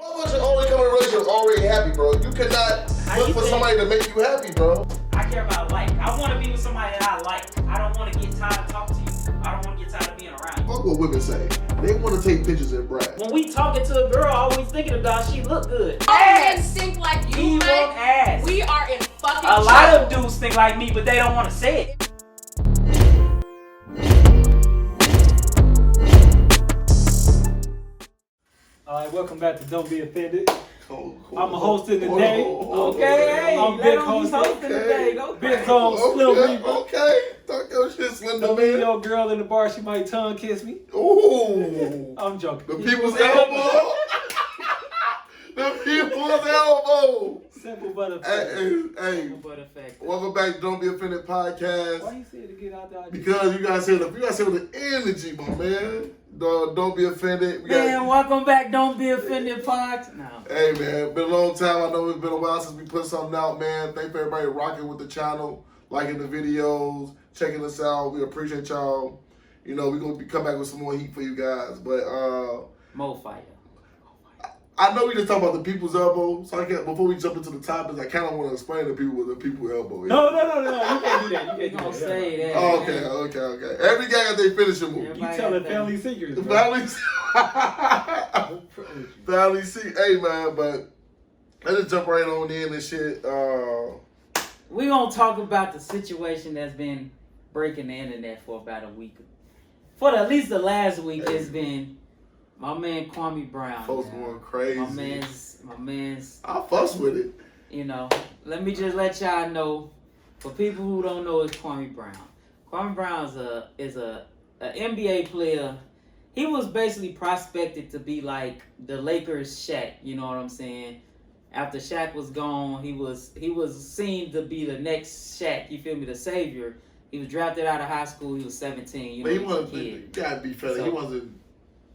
Motherfuckers should only come in a relationship already happy, bro. You cannot look for somebody to make you happy, bro. I care about like. I want to be with somebody that I like. I don't want to get tired of talking to you. I don't want to get tired of being around you. Fuck what women say. They want to take pictures and brag. When we talking to a girl, always thinking about she look good. Ass think like you want ass. We are in fucking A lot of dudes think like me, but they don't want to say it. Alright, welcome back to Don't Be Offended. Cool. I'm a host in the day. Okay, hey, I'm big host hosting today. Go Big Zone Slim Reaper. Okay. Talk your shit, Slender Don't leave Man. your girl in the bar, she might tongue kiss me. Ooh. I'm joking. The people's elbow. The people's elbow. Simple but effective. Hey, Simple but effective. welcome back to Don't Be Offended podcast. Why you say to get out there? Because you guys say with the energy, my man. Don't be offended. Man, welcome back. Don't be offended, pod. No. Hey, man, been a long time. I know it's been a while since we put something out, man. Thank for everybody rocking with the channel, liking the videos, checking us out. We appreciate y'all. You know, we're going to come back with some more heat for you guys. But, More fire. I know we just talk about the people's elbow, so before we jump into the topics, I kind of want to explain to people what the people's elbow is. No. You can't do that. You gonna say that. Oh, okay. Every guy got their finishing move. You telling family secrets, bro. Family secret. Hey, man, but let's just jump right on in and shit. We gonna talk about the situation that's been breaking the internet for about a week. For at least the last week, it's been my man Kwame Brown. Folks going crazy. My man's. I fuss with it. You know, let me just let y'all know. For people who don't know, it's Kwame Brown. Kwame Brown is a NBA player. He was basically prospected to be like the Lakers' Shaq. You know what I'm saying? After Shaq was gone, he was seen to be the next Shaq. You feel me? The savior. He was drafted out of high school. He was 17. You know, But he wasn't. a kid. You gotta be fair. So,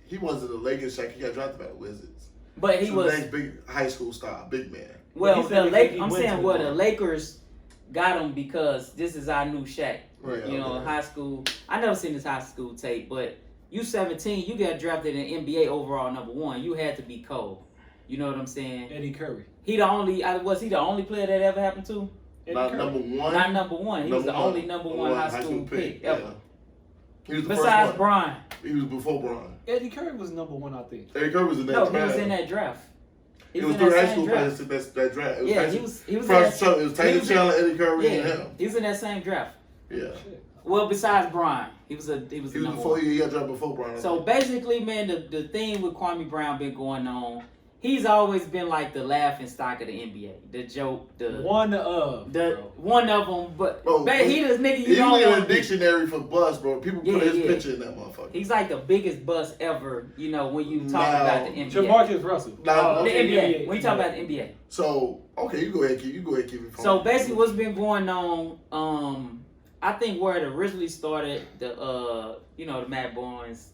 He wasn't the Lakers Shaq. He got drafted by the Wizards. But he was the next big high school star, big man. Well, the Lakers got him because this is our new Shaq. Right, you know, high school. I never seen his high school tape, but you 17, you got drafted in NBA overall #1. You had to be cold. You know what I'm saying? Eddie Curry. Was he the only player that ever happened to? Not number one. Not number one. He was the only number one high school pick ever. Yeah. He was the Besides first one. Bron. He was before Bron. Eddie Curry was number one, I think. Eddie Curry was in that No, draft. he was in that draft. It was through high school players that draft. It was Yeah, Tyson, he was it was Tyson Chandler, Eddie Curry, and him. He was in that same draft. Yeah. Well, besides Bron, he was the number before one. he got drafted before Bron. So basically, man, the thing with Kwame Brown been going on. He's always been like the laughing stock of the NBA, the joke, one of them. But bro, he this nigga. You don't in a dictionary for bust, bro. People put his picture in that motherfucker. He's like the biggest bust ever. You know when you talk about the NBA. Jamarcus Russell. The NBA. When you talk about the NBA. So okay, you go ahead, keep it. So basically, what's been going on? I think where it originally started, the Matt Barnes.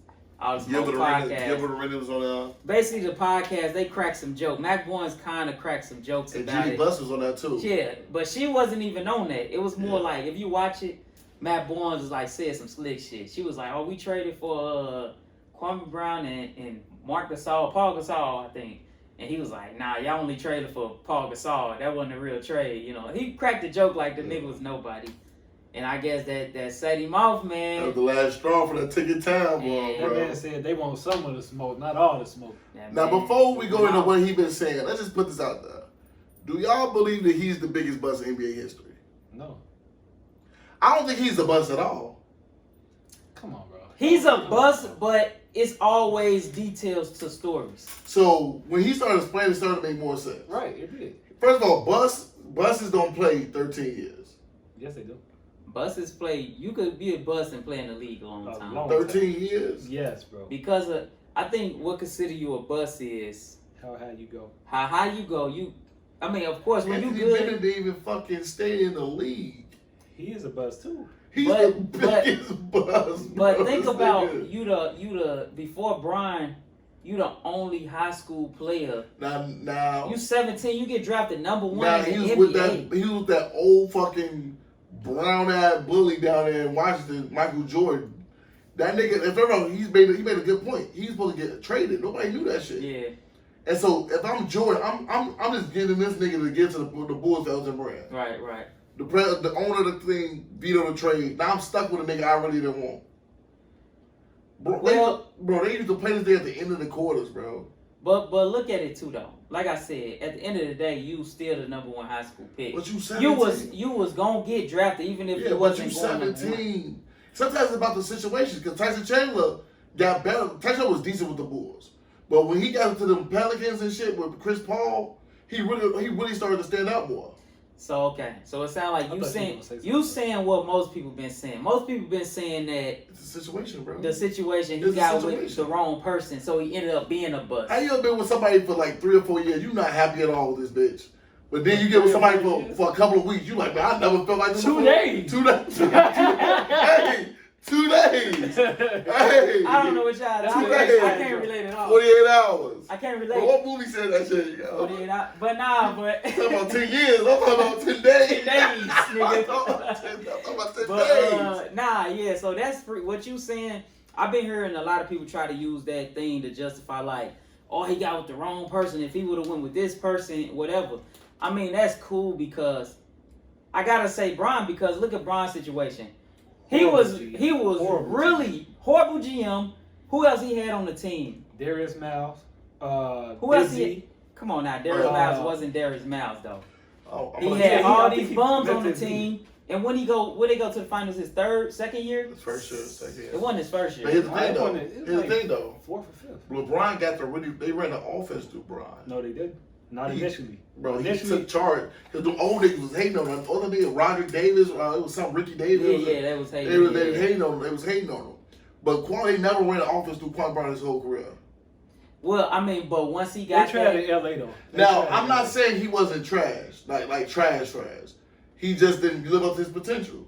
Gilbert Arenas was on there. Basically, the podcast, they cracked some jokes. Mac Barnes kind of cracked some jokes and about Jimmy it. Buss was on that too. Yeah, but she wasn't even on that. It was more like, if you watch it, Matt Barnes was like, said some slick shit. She was like, oh, we traded for Kwame Brown and Paul Gasol, I think. And he was like, nah, y'all only traded for Paul Gasol. That wasn't a real trade. You know, he cracked the joke like the nigga was nobody. And I guess that set him off, man. That was the last straw for that ticket time, bro. That man said they want some of the smoke, not all the smoke. Now, before we go into what he been saying, let's just put this out there. Do y'all believe that he's the biggest bust in NBA history? No. I don't think he's a bust at all. Come on, bro. He's a bust, but it's always details to stories. So when he started explaining, it started to make more sense. Right, it did. First of all, buses don't play 13 years. Yes, they do. Buses play. You could be a bust and play in the league a long time. 13 years? Yes, bro. Because I think what consider you a bust is how high you go. How high you go. I mean, of course, when Anthony you good. Bennett didn't even fucking stay in the league. He is a bust too. He's the biggest bust. But think about you the before Brian. You the only high school player. Now you 17. You get drafted number one now in the NBA. He was that old fucking brown-eyed bully down there in Washington, Michael Jordan. That nigga, if ever he made a good point. He's supposed to get traded. Nobody knew that shit. Yeah. And so if I'm Jordan, I'm just getting this nigga to get to the Bulls for Elton Brand. Right, right. The owner of the thing vetoed the trade. Now I'm stuck with a nigga I really didn't want. Bro, they used to play this day at the end of the quarters, bro. But look at it too though. Like I said, at the end of the day, you still the number 1 high school pick. But you 17. You was gonna get drafted even if you wasn't going number 1. Sometimes it's about the situation because Tyson Chandler got better. Tyson Chandler was decent with the Bulls, but when he got into the Pelicans and shit with Chris Paul, he really started to stand out more. So okay, so it sounds like you saying what most people been saying. Most people been saying that it's a situation, bro. The situation he got with the wrong person, so he ended up being a bust. How you ever been with somebody for like 3 or 4 years? You not happy at all with this bitch. But then you get with somebody for a couple of weeks. You like, man, I never felt like this 2 before. days. 2 days. Hey, 2 days. Hey. I don't know what y'all do. 2 days. I can't relate at all. 48 hours. I can't relate. But what movie said that shit? Yo? 48 hours. But nah, but. I'm talking about 10 years. I'm talking about 10 days. 10 days, nigga. I'm talking about 10 But, days. nah, yeah, so that's free. What you saying, I've been hearing a lot of people try to use that thing to justify, like, oh, he got with the wrong person. If he would have went with this person, whatever. I mean, that's cool because I gotta say Bron, because look at Bron's situation. He was really horrible GM. Who else he had on the team? Darius Miles. Who else he? Come on now, Darius Miles wasn't Darius Miles though. He He had all these bums on the team. And when they go to the finals, his second year? His first year, second year. It wasn't his first year. But here's the thing though. 4th or 5th. LeBron got they ran the offense through Bron. No, they didn't. Not initially. Bro, he took charge. Because the old niggas was hating on him. The other nigga, Roderick Davis, it was some Ricky Davis. Yeah, they was hating. They was hating on him. They was hating on him. But Kwame never ran the offense through Kwame Brown his whole career. Well, I mean, but once he got they tried in LA though. Now, I'm not saying he wasn't trash, like trash. He just didn't live up to his potential.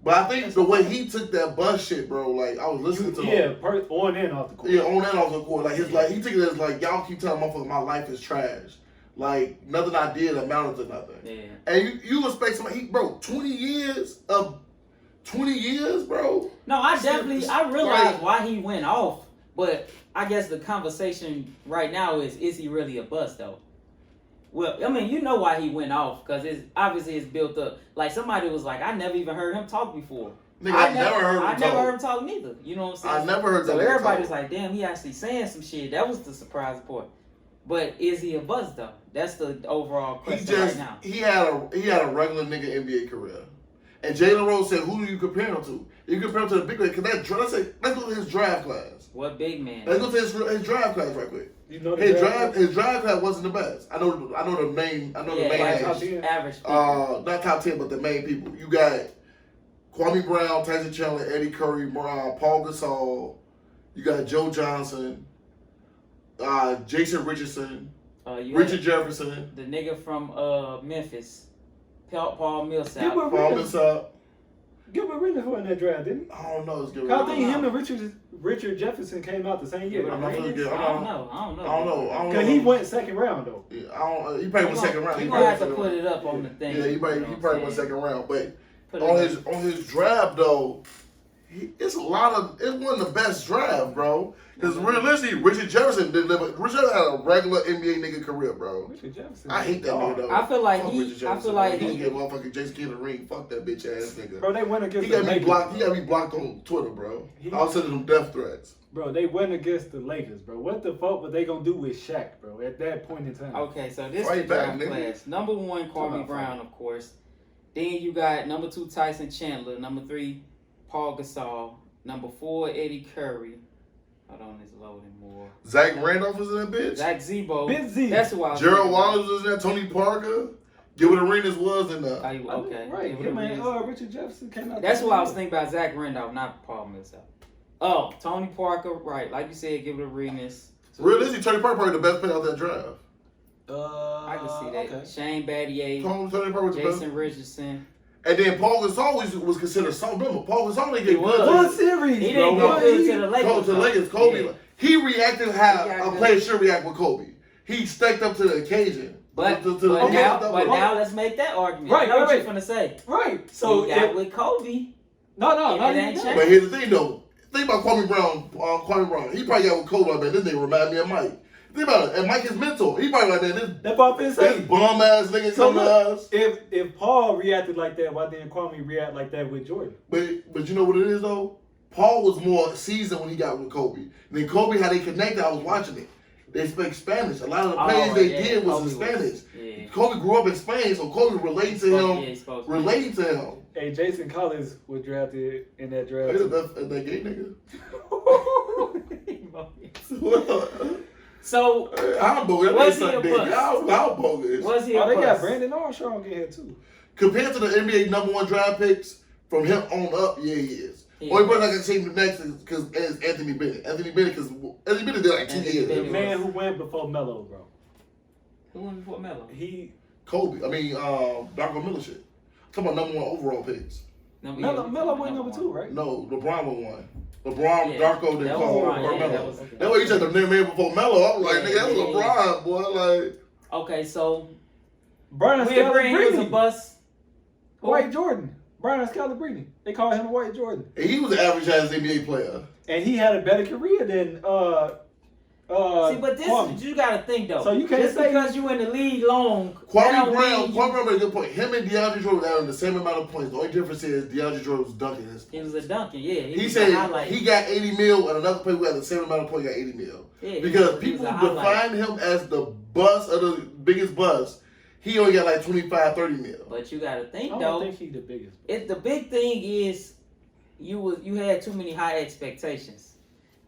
But I think the way he took that bus shit, bro, like I was listening to him. On and off the court. Yeah, on and off the court. Like he took it as like y'all keep telling motherfuckers my life is trash. Like nothing I did amounted to nothing. Yeah. And you expect somebody, bro, 20 years, bro. No, I realized why he went off, but I guess the conversation right now is he really a bust though? Well, I mean, you know why he went off, because it's built up. Like somebody was like, I never even heard him talk before. Nigga, I never heard him talk. I never heard him talk neither. You know what I'm saying? I never heard that. So everybody's like, damn, he actually saying some shit. That was the surprise part. But is he a bust though? That's the overall question right now. He had a regular nigga NBA career. And Jalen Rose said, who do you compare him to? You compare him to the big man, because let's go to his draft class. What big man? Let's go to his draft class right quick. You know his draft class wasn't the best. I know the main names. Average people. Not top 10, but the main people. You got Kwame Brown, Tyson Chandler, Eddie Curry, Paul Gasol. You got Joe Johnson, Jason Richardson, Richard Jefferson. The nigga from Memphis, Paul Millsap. Paul Millsap. Gilbert Arenas won that draft, didn't he? I don't know. It's Gilbert. I think him and Richard Jefferson came out the same year. I don't know. Because he went second round though. Yeah, he probably went second round. He gonna have to put it up on the thing. Yeah, he probably went second round. But on his draft though, it's one of the best draft, bro. Because realistically, Richard Jefferson didn't live. Richard Jefferson had a regular NBA nigga career, bro. Richard Jefferson. I hate that nigga though. I feel like he gave motherfucking Jason Kidd a ring. Fuck that bitch ass nigga. Bro, they went against He got me blocked on Twitter, bro. I was sending him death threats. Bro, they went against the Lakers, bro. What the fuck were they gonna do with Shaq, bro? At that point in time. Okay, so this is the draft class. Number 1, Kwame Brown, of course. Then you got number 2, Tyson Chandler. Number 3, Paul Gasol. Number 4, Eddie Curry. Hold on, it's loading more. Zach Randolph was in that bitch. Zach Zebo. Big Z. That's who I was. Gerald Wallace was in there. Tony Parker. Gilbert Arenas was in there. Okay. Right. Richard Jefferson came out. That's who I was thinking about. Zach Randolph, not Paul Millsap. Oh, Tony Parker. Right. Like you said, Gilbert Arenas. Realistically, Tony Parker probably the best player out that draft. I can see that. Okay. Shane Battier. Tony Parker was the best. Jason Richardson. And then Paul Gasol was considered so. Remember, Paul Gasol didn't get good. One series, he didn't get good to the Lakers. To the Lakers, Kobe. Yeah. He reacted how a player should react with Kobe. He stepped up to the occasion. But now let's make that argument. Right, I know what Oh, you're finna say. Right. So he got with Kobe. No. But here's the thing though. Think about Kwame Brown. He probably got with Kobe, man. This nigga remind me of Mike. Think about it. And Mike is mentor. He probably like, man, That's what I'm finna this say. bum ass nigga So coming to look, us. if Paul reacted like that, why didn't Kwame react like that with Jordan? But you know what it is though? Paul was more seasoned when he got with Kobe. And then Kobe, how they connected, I was watching it. They speak Spanish. A lot of the plays they did was in Spanish. Yeah. Kobe grew up in Spain, so Kobe related to him. Related to him. Hey, Jason Collins was drafted in that draft. That gay nigga. So I'm bogus. was he a bust? How bogus? Was he a they got bust? Brandon Armstrong in here too. Compared to the NBA #1 draft picks, from him on up, yeah, he is. Only person I can say the next is Anthony Bennett. Anthony Bennett did like 2 years. The man who went before Melo, bro. Who went before Melo? Kobe. I mean, Darko Miller shit. I'm talking about #1 overall picks. Melo went #2, right? No, LeBron went 1. LeBron, Darko, then that Cole, was LeBron, Melo. okay. That way you said the name before Melo. I was like, nigga, that's yeah. LeBron, boy. Like, Okay, so Brian we agree he was a Scalabrine. bust. White Jordan. Brian Scalabrine. They call him White Jordan. and he was an average ass NBA player. And he had a better career than See, but this Kwame. you gotta think though. So you can't just say because you in the league long. Kwame Brown made a good point. Him and DeAndre Jordan were the same amount of points. The only difference is DeAndre Jordan was dunking his He was a dunking, yeah. He was said a highlight. he got 80 mil, and another player who had the same amount of points got 80 mil. Yeah, because he was people a highlight. define him as the bust of the biggest bust. He only got like 25, 30 mil. But you gotta think I though. don't think he's the biggest. The big thing is you had too many high expectations.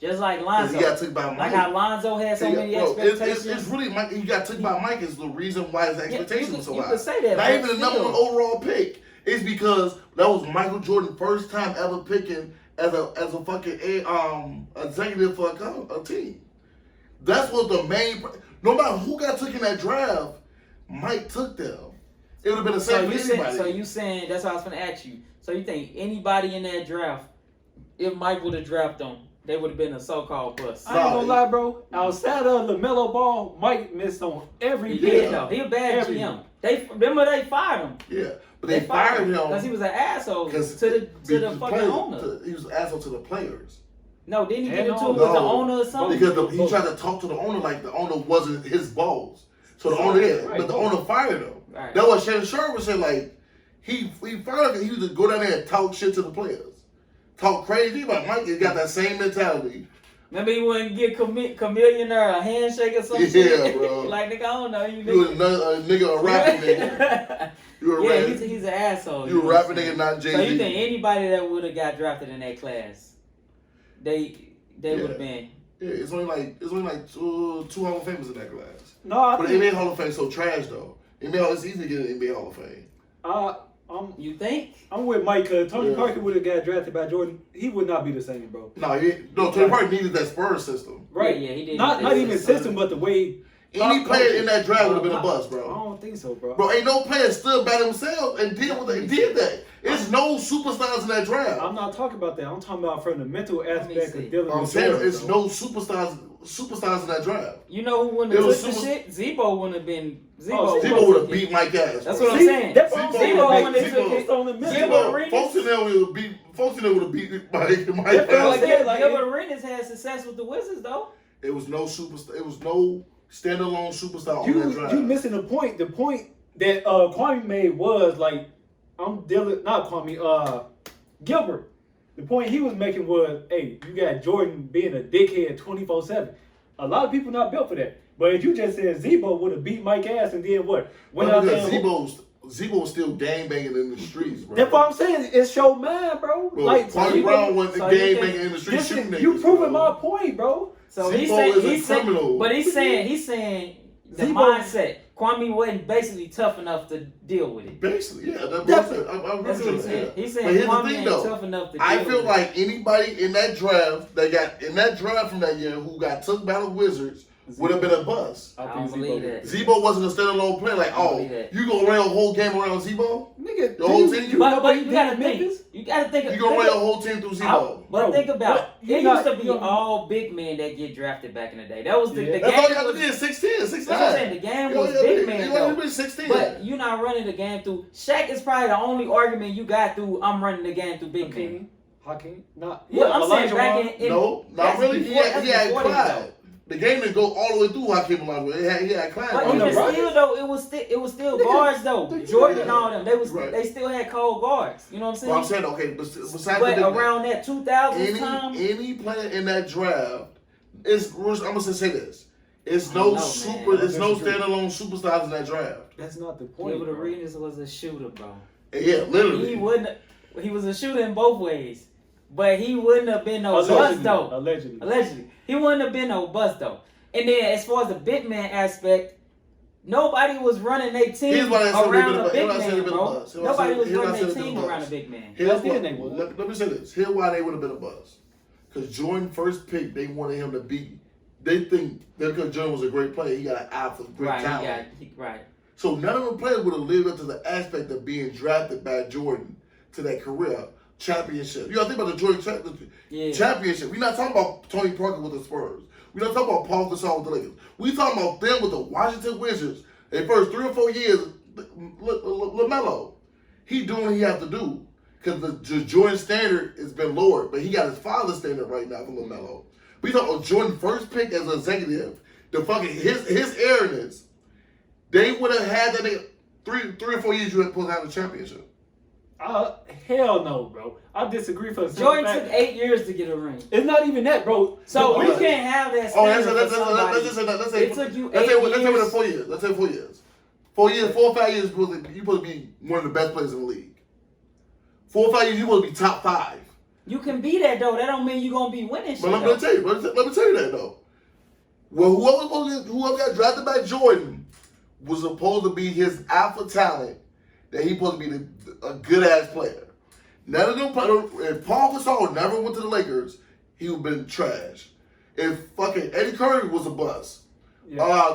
Just like Lonzo. He got took by Mike. Like how Lonzo had so many expectations. It's really Mike. He got took by Mike is the reason why his expectations were so high. You could say that. Not even the #1 overall pick. It's because that was Michael Jordan's first time ever picking as a fucking executive for a team. That's what the main. No matter who got took in that draft, Mike took them. It would have been the same for anybody. So you saying that's what I was going to ask you. So you think anybody in that draft, if Mike would have drafted them, they would have been a so-called bust? I ain't gonna lie, bro. Outside of LaMelo Ball, Mike missed on every He pick. did though. He a bad GM. Remember they fired him. Yeah, but they fired him because he was an asshole to the fucking owner. He was an asshole to the players. No, didn't he get into it No. with the owner or something? Because he tried to talk to the owner like the owner wasn't his boss. So the owner did, but the owner fired him. Right. That's what Shannon Sharp was saying. Like he fired him. He used to go down there and talk shit to the players, talk crazy. But Mike has got that same mentality. Remember he wouldn't give Chameleon a handshake or something? Yeah, bro. Like nigga, I don't know you. You was a nigga, a rapping nigga. He's an asshole. You a rapping nigga, not Jay-Z. So you think anybody that would have got drafted in that class, they would have been? Yeah, it's only like two Hall of Famers in that class. No, But the NBA Hall of Fame so trash though. It's easy to get an NBA Hall of Fame. You think? I'm with Mike because Tony Parker would have got drafted by Jordan. He would not be the same, bro. Tony Parker needed that Spurs system. Right? Yeah, he did. Not even system, but the way. Any player in that draft would have been a bust, I bro. don't think so, bro. Bro, ain't no player stood by themselves and did what they did that. There's no superstars in that draft. I'm not talking about that. I'm talking about from the mental aspect of dealing I'm with saying Jordan, it's bro. no superstars in that draft. You know who wouldn't have took the shit? Zebo wouldn't have been. Zebo would have beat Mike ass. That's bro. what I'm saying. That's what I'm saying. Zebo Like, wouldn't have took it. on the mental. Gilbert Arenas. Folks in there would have beat Mike That's what I'm ass. saying. Like, Gilbert Arenas had success with the Wizards though. It was no superstar. It was no standalone superstar on that draft. You missing the point. The point that Kwame made was like, Gilbert. The point he was making was, hey, you got Jordan being a dickhead 24/7. A lot of people not built for that. But if you just said Zebo would have beat Mike ass and then what? Went out there. Zebo was still gang banging in the streets, bro. That's what I'm saying. It's your man, bro. Like Kwame Brown wasn't gang banging in the streets shooting niggas. You proving my point, bro. So Zebo is a criminal. But he's saying the Zebo- mindset. Kwame wasn't basically tough enough to deal with it. Basically, yeah. That's what he's saying. He's saying Kwame ain't tough enough to deal with it. I feel like anybody in that draft from that year who got took by the Wizards would have been a bust. I don't believe that. Zebo wasn't a standalone player. Like, you gonna run a whole game around Zebo? Nigga, the whole team. But you gotta think. You gotta think. You gonna run a whole team through Zebo? But think about it. It used to be all big men that get drafted back in the day. That was the game. That's all you have to do is 16, 16. That's what I'm saying. The game was big man though. 16. But you're not running the game through. Shaq is probably the only argument you got through. I'm running the game through big men. Hakeem? Not. Yeah, I'm saying back in. No, not really. He had Clyde. The game didn't go all the way through Hakeem Olajuwon. He had class. But On the even Rockets? still though, it was still guards though. Nigga, Jordan yeah. and all them, they still had cold guards. You know what I'm saying? Well, I'm saying, okay, besides But the around that 2000 time, any player in that draft, I'm gonna say this. It's I don't no know, man. it's no standalone superstars in that draft. That's not the point. Gilbert bro. Arenas was a shooter, bro. Yeah, literally. He was a shooter in both ways. But he wouldn't have been no bust though. Allegedly. He wouldn't have been no bust though. And then as far as the big man aspect, nobody was running their team around a big man, bro. Nobody was running their team around a big man. Let me say this. Here's why they would have been a buzz. Because Jordan first pick, they wanted him to be. They think that because Jordan was a great player, he got an eye for great talent. Right. So none of the players would have lived up to the aspect of being drafted by Jordan to that career championship. You got to think about the Jordan championship. We're not talking about Tony Parker with the Spurs. We're not talking about Paul Gasol with the Lakers. We're talking about them with the Washington Wizards. Their first 3 or 4 years, LaMelo, he doing what he has to do. Because the Jordan standard has been lowered, but he got his father's standard right now for LaMelo. We talk about Jordan first pick as an executive. The fucking his airness, they would have had that nigga 3 or 4 years. You had supposed to have a championship. Hell no, bro. I disagree for the Jordan took 8 years to get a ring. It's not even that, bro. So we can't have that standard let's for say that. Let's say it took you let's 8 say years. within 4 years. Let's say 4 years. 4 years, 4 or 5 years, you supposed to be one of the best players in the league. 4 or 5 years, you supposed to be top 5. You can be that though. That don't mean you gonna be winning shit. But let me tell you that though. Well, whoever got drafted by Jordan was supposed to be his alpha talent. That he supposed to be a good ass player. None of them. If Paul Gasol never went to the Lakers, he would have been trash. If fucking Eddie Curry was a bust,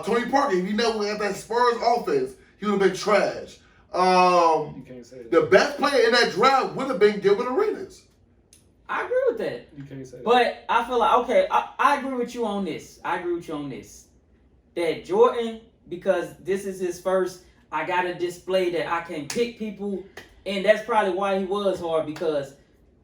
Tony Parker, if he never had that Spurs offense, he would have been trash. You can't say that. The best player in that draft would have been Gilbert Arenas. I agree with that. You can't say that. But I feel like, okay, I agree with you on this. That Jordan, because this is his first, I got to display that I can pick people. And that's probably why he was hard, because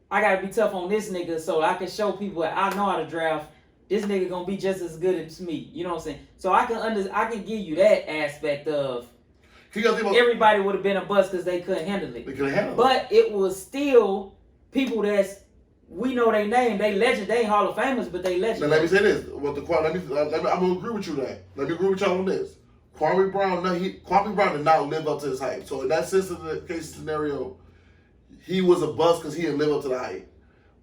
I got to be tough on this nigga so I can show people that I know how to draft. This nigga going to be just as good as me. You know what I'm saying? So I can give you that aspect of everybody would have been a bust because they couldn't handle it. They couldn't handle it. But it was still people we know their name, they legend, they ain't Hall of Famers, but they legend. Now let me say this. I'm gonna agree with you that. Let me agree with y'all on this. Kwame Brown did not live up to his hype. So in that sense of the case scenario, he was a bust because he didn't live up to the hype.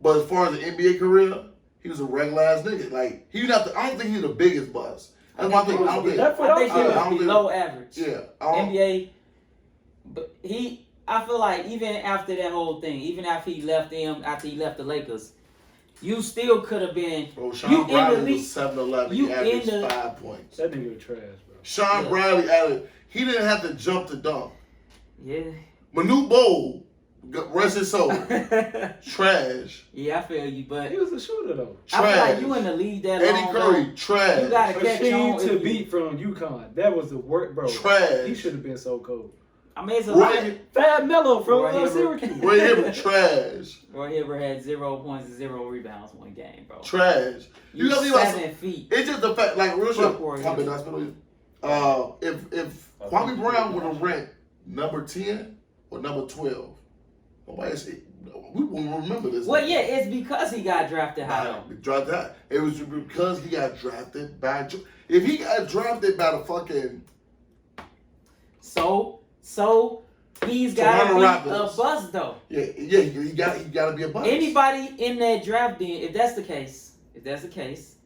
But as far as the NBA career, he was a regular ass nigga. Like I don't think he's the biggest bust. That's my thing. I think he was below average. Yeah. NBA, but I feel like even after that whole thing, even after he left the Lakers, you still could have been. Bro, Sean Bradley was 7'11". He averaged 5 points. That nigga was trash, bro. Sean Bradley added. He didn't have to jump to dunk. Yeah. Manute Bol, rest his soul, trash. Yeah, I feel you, but he was a shooter though. Trash. I feel like you in the league that long. Eddie Curry, trash. You gotta catch on to beat from UConn. That was the work, bro. Trash. He should have been so cold. I mean, it's a lot. Fab Melo from Syracuse. Roy Hibbert, trash. Roy Hibbert had 0 points and 0 rebounds one game, bro. Trash. You got 7 feet. It's just the fact, like real shit. If Kwame Brown would have ranked number 10 or number 12, we won't remember this. Well, yeah, it's because he got drafted high. Drafted high. It was because he got drafted by. If he got drafted by the fucking. So he's got to be a bust though. Yeah, he got to be a bust. Anybody in that draft then, if that's the case,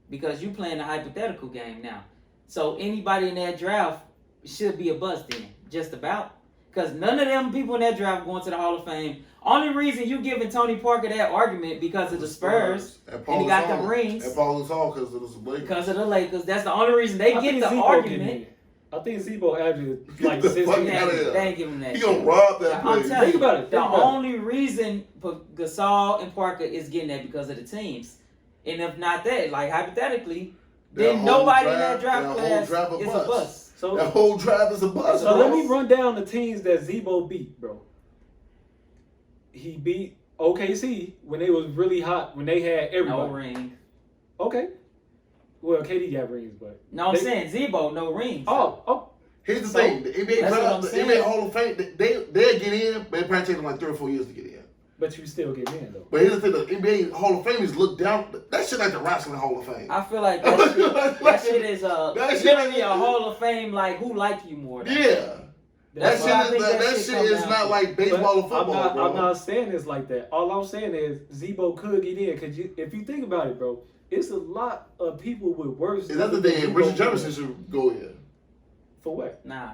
because you playing the hypothetical game now, so anybody in that draft should be a bust then, just about. Because none of them people in that draft going to the Hall of Fame. Only reason you giving Tony Parker that argument because of the Spurs and he got the rings. And Paul Gasol because of the Lakers. Because of the Lakers. That's the only reason they get the argument. I think Z-Bo averaged like 6 They ain't giving that. He gonna rob that play. I'm telling you, the only reason Gasol and Parker is getting that because of the teams. And if not that, like hypothetically, then nobody in that draft class is a bust. So that whole draft is a bust. So let me run down the teams that Z-Bo beat, bro. He beat OKC when they was really hot, when they had everybody. No ring. Okay. Well, KD got rings, but No, I'm saying Zebo, no rings. Oh, Here's the So, thing: the NBA that's what draft, I'm the saying. NBA Hall of Fame, they'll get in, but it probably take them like 3 or 4 years to get in. but you still get in though. But here's the thing: the NBA Hall of Fame is looked down. That shit like the Wrestling Hall of Fame. I feel like that shit is That shit literally is- a Hall of Fame. Like who like you more? Than Yeah. That That's what I shit think is that shit come is down not to. like baseball or But football, bro. I'm not saying this like that. All I'm saying is Zebo could get in because if you think about it, bro, it's a lot of people with worse. Is that the thing? Richard Jefferson should go in. For what? Nah,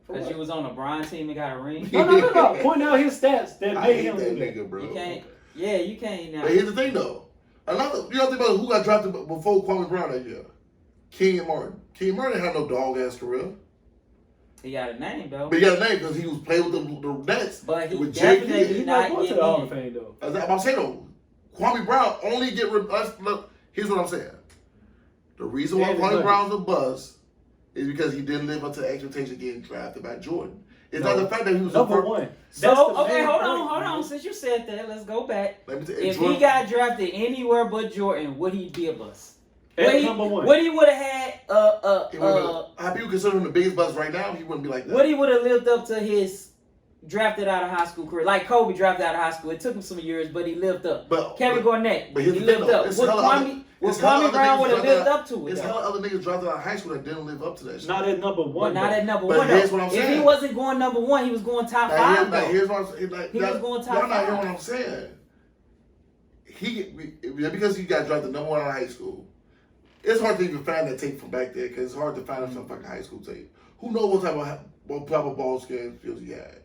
For because what? you was on a Bron team and got a ring. No. Point out his stats that I made hate him that do that. nigga, bro. You can't. Yeah, you can't now. But here's the thing, though. Another, you don't think about who got drafted before Kwame Brown that year? Kenyon Martin. Kenyon Martin had no dog ass career. He got a name though. But he got a name because he was playing with the Nets. But he with Jake definitely Kidd. He's not not going to getting the Hall in. of Fame though. I'm saying though, Kwame Brown only get look. Here's what I'm saying. The reason why Yeah, Kwame look. Brown's a buzz is because he didn't live up to the expectation of getting drafted by Jordan. It's No. not the fact that he was Number the first. one. So That's the okay, main hold point, on. man. Since you said that, let's go back. Let me tell you, If Jordan, he got drafted anywhere but Jordan, would he be a bust? At number one. What he would have had, how people consider him the biggest buzz right now, he wouldn't be like that. what he would have lived up to his drafted out of high school career. Like Kobe drafted out of high school. It took him some years, but he lived up. But- Kevin Garnett, but here's he the thing, lived though. up. It's Would hella other- Kwame it's hella other Brown niggas would have drafted lived out- up to it? It's though? hella other niggas drafted out of high school that didn't live up to that shit. Not at number But one. not though. at number But one. here's Though. what I'm If he saying. wasn't going number one, he was going top five. though. Here's what I'm saying. Like, He was going top y'all not hearing five. what I'm saying. Because he got drafted number one out of high school. It's hard to even find that tape from back there because it's hard to find some fucking high school tape. Who knows what type of ball skills he had?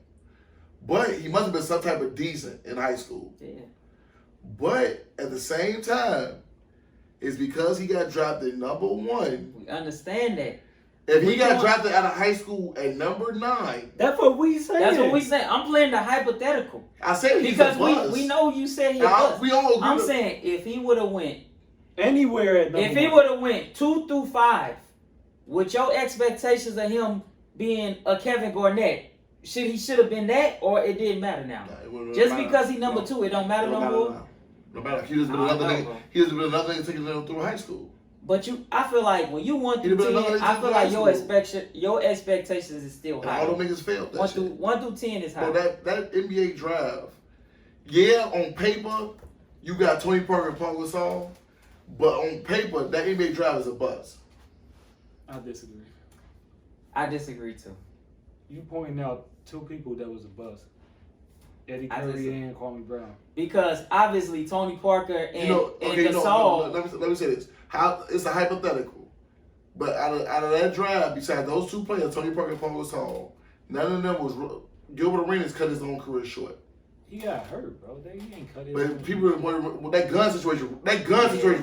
But he must have been some type of decent in high school. Yeah. But at the same time, it's because he got drafted number one. We understand that. If he got drafted out of high school at number 9, That's what we saying. That's what we saying. I'm playing the hypothetical. I said he's Because a buzz. we know you said he And was. we all agree. I'm saying if he would have went, Anywhere at number if he one. would have went 2 through 5, with your expectations of him being a Kevin Garnett, he should have been that, or it didn't matter now. Nah, it wouldn't Just matter. because he number No. 2, it don't matter It no don't more. now. No matter. He just been I don't another know, nigga. bro. He just been another nigga taking them through high school. But I feel like when you 1 He'd through have been 10, another I nigga feel in like high your expectations is still And high. all them niggas failed that 1 shit. through 10 is high. Bro, that NBA draft, yeah, on paper, you got Tony Parker and Paul Gasol, but on paper, that NBA draft is a buzz. I disagree. I disagree too. You pointing out two people that was a bust. Eddie I Curry disagree. and Kwame Brown. Because obviously Tony Parker and, Gasol. Let me say this. It's a hypothetical, but out of that draft, besides those two players, Tony Parker and Paul Gasol, none of them was. Gilbert Arenas cut his own career short. He got hurt, bro. He ain't cut his. But people with that gun situation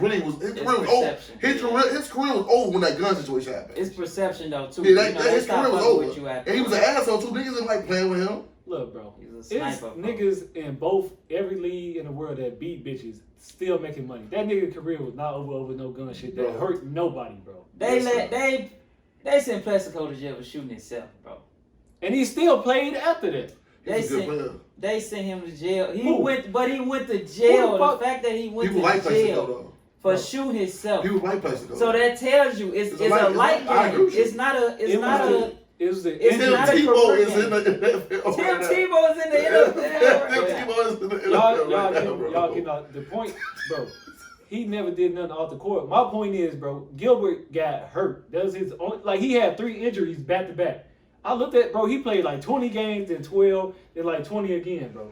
really was his It's career was over. perception. His career was over when that gun situation happened. It's perception though too. Yeah, let's his not career was fuck over. with you after. And he was an asshole too. Niggas didn't like playing with him. Look, bro. He's a It's sniper, bro. niggas in every league in the world that beat bitches still making money. That nigga career was not over no gun shit that Bro. hurt nobody, bro. They sent Plexico to jail for shooting himself, bro. And he still played after that. He's a good player. They sent him to jail. He Who? went to Who jail. the The fuck- fact that he went People to like Plexico jail though. for No. shooting himself. People like Plexico. So that tells you it's a light I agree game. with you. It's not a. It's It not was a. It was the It's Tim not a Tebow career is in the NFL. Tim right now. Tebow is in the NFL. Tim right now. Tebow is in the NFL y'all right now, get bro. y'all get out the point, bro. He never did nothing off the court. My point is, bro, Gilbert got hurt. That was his only. Like he had 3 injuries back to back. I looked at, bro. He played like 20 games, then 12, then like 20 again, bro.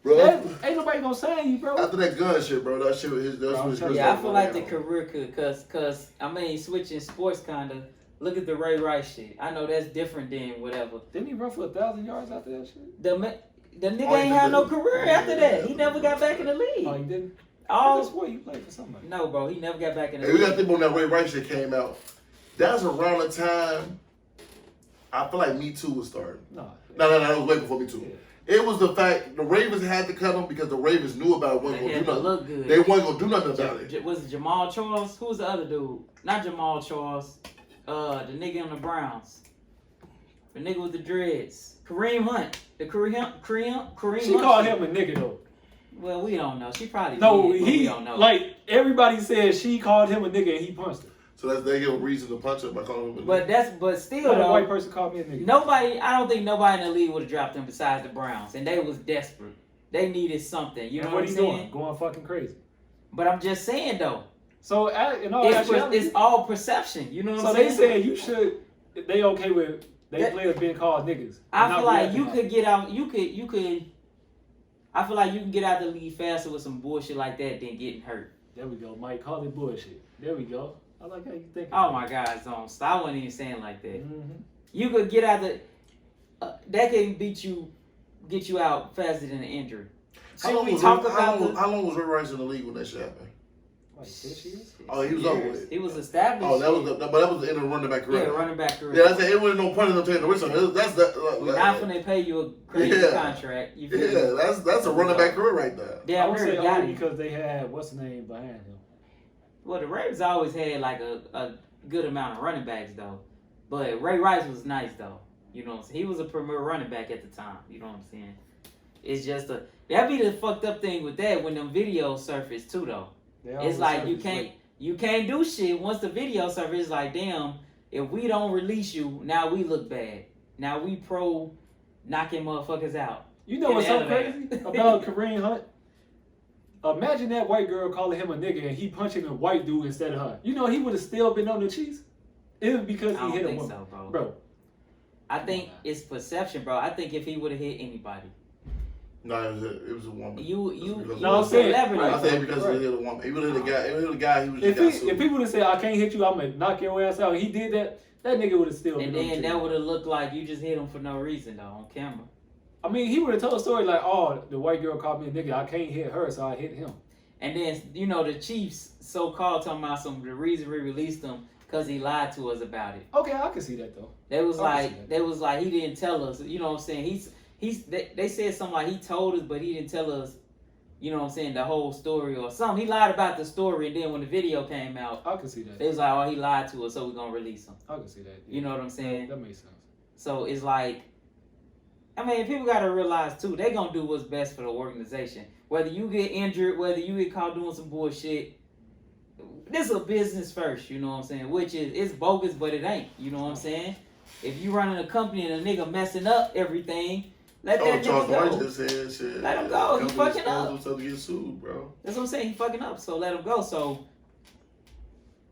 Bro, Ain't nobody gonna sign you, bro. after that gun shit, bro, that shit was his. That's what his Yeah, I feel like the career. career could, cause I mean, switching sports kind of. Look at the Ray Rice shit. I know that's different than whatever. Didn't he run for 1,000 yards after that shit? The nigga Oh, he ain't had no did. career after that. He never got back in the Oh, league. he didn't. All That's why you played for somebody. no, bro, he never got back in the Hey, we got to league. think when that Ray Rice shit came out. That's around the time I feel like Me Too was starting. No. No, that was way before Me Too. It was the fact the Ravens had to cut him because the Ravens knew about it. Wasn't They gonna had do to nothing. look good. They wasn't gonna do nothing about it. Was it Jamal Charles? Who was the other dude? Not Jamal Charles. The nigga on the Browns. The nigga with the dreads. Kareem Hunt. Kareem She Hunt. called him a nigga though. Well, we don't know. She probably No, did, but we he don't know. like everybody said she called him a nigga and he punched her. So they give a reason to punch him by calling him a But still Not a though, white person called me a nigga. I don't think nobody in the league would have dropped him besides the Browns, and they was desperate. They needed something. You know what I'm saying? Doing? Going fucking crazy. But I'm just saying though, So it's all perception. You know what I'm saying? So they said you should. They okay with players being called niggas. I feel like you could get out. You could. I feel like you can get out the league faster with some bullshit like that than getting hurt. There we go, Mike. Call it bullshit. There we go. I like how you think. Oh my God, don't stop. I wasn't even saying like that. Mm-hmm. You could get out that can get you out faster than an injury. How long was Ray Rice in the league when that shit happened? Like 6 years? Oh, he was over with. He was established. Oh, that was in the running back career. Yeah, running back career. Yeah, I said it wasn't no point in them taking the risk on it. That's that. Not when they pay you a crazy contract. You feel me? That's a running back career right there. Yeah, I would say got only because they had what's the name behind him. Well, the Ravens always had like a good amount of running backs though, but Ray Rice was nice though. You know what I'm saying? He was a premier running back at the time. You know what I'm saying? It's just that'd be the fucked up thing with that when them videos surface too though. It's like you can't do shit once the video surface. It's like damn, if we don't release you, now we look bad. Now we pro knocking motherfuckers out. You know what's so crazy about Kareem Hunt? Imagine that white girl calling him a nigga and he punching a white dude instead of her. You know he would have still been on the Chiefs. It was because he hit a woman. So, bro. I think it's perception, bro. I think if he would have hit anybody. No, it was a woman. I'm saying celebrity. I say because he hit a woman. He would have hit a guy. He would have hit a guy. He was just if he would have said, "I can't hit you. I'm gonna knock your ass out," he did that. That nigga would have still. And then that would have looked like you just hit him for no reason though on camera. I mean, he would have told a story like, "Oh, the white girl called me a nigga. I can't hit her, so I hit him." And then the Chiefs so-called talking about the reason we released him because he lied to us about it. Okay, I can see that though. They was like he didn't tell us. You know what I'm saying? They said something like he told us, but he didn't tell us. You know what I'm saying? The whole story or something. He lied about the story, and then when the video came out, I can see that. They was like, "Oh, he lied to us, so we're gonna release him." I can see that. Yeah. You know what I'm saying? That makes sense. So it's like, I mean, people gotta realize too, they gonna do what's best for the organization. Whether you get injured, whether you get caught doing some bullshit, this is a business first. You know what I'm saying? Which it's bogus, but it ain't. You know what I'm saying? If you running a company and a nigga messing up everything. Let that nigga go. Just said shit. Let him go. He fucking up. To get sued, bro. That's what I'm saying. He fucking up. So let him go. So,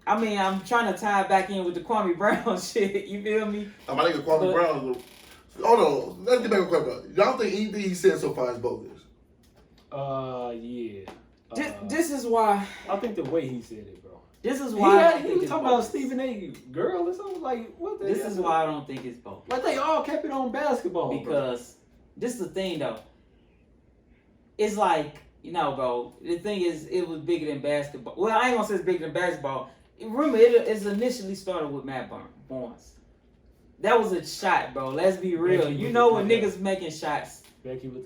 I mean, I'm trying to tie it back in with the Kwame Brown shit. You feel me? My nigga Kwame Brown. Hold on. Let's get back on Kwame Brown. Y'all think anything he said so far is bogus? Yeah. This is why. I think the way he said it, bro. This is why he was talking about Stephen A. girl or something like what? This is why I don't think it's bogus. Like they all kept it on basketball. Because. This is the thing, though. It's like, bro, the thing is, it was bigger than basketball. Well, I ain't gonna say it's bigger than basketball. Remember, it's initially started with Matt Barnes. That was a shot, bro. Let's be real. You know when niggas making shots,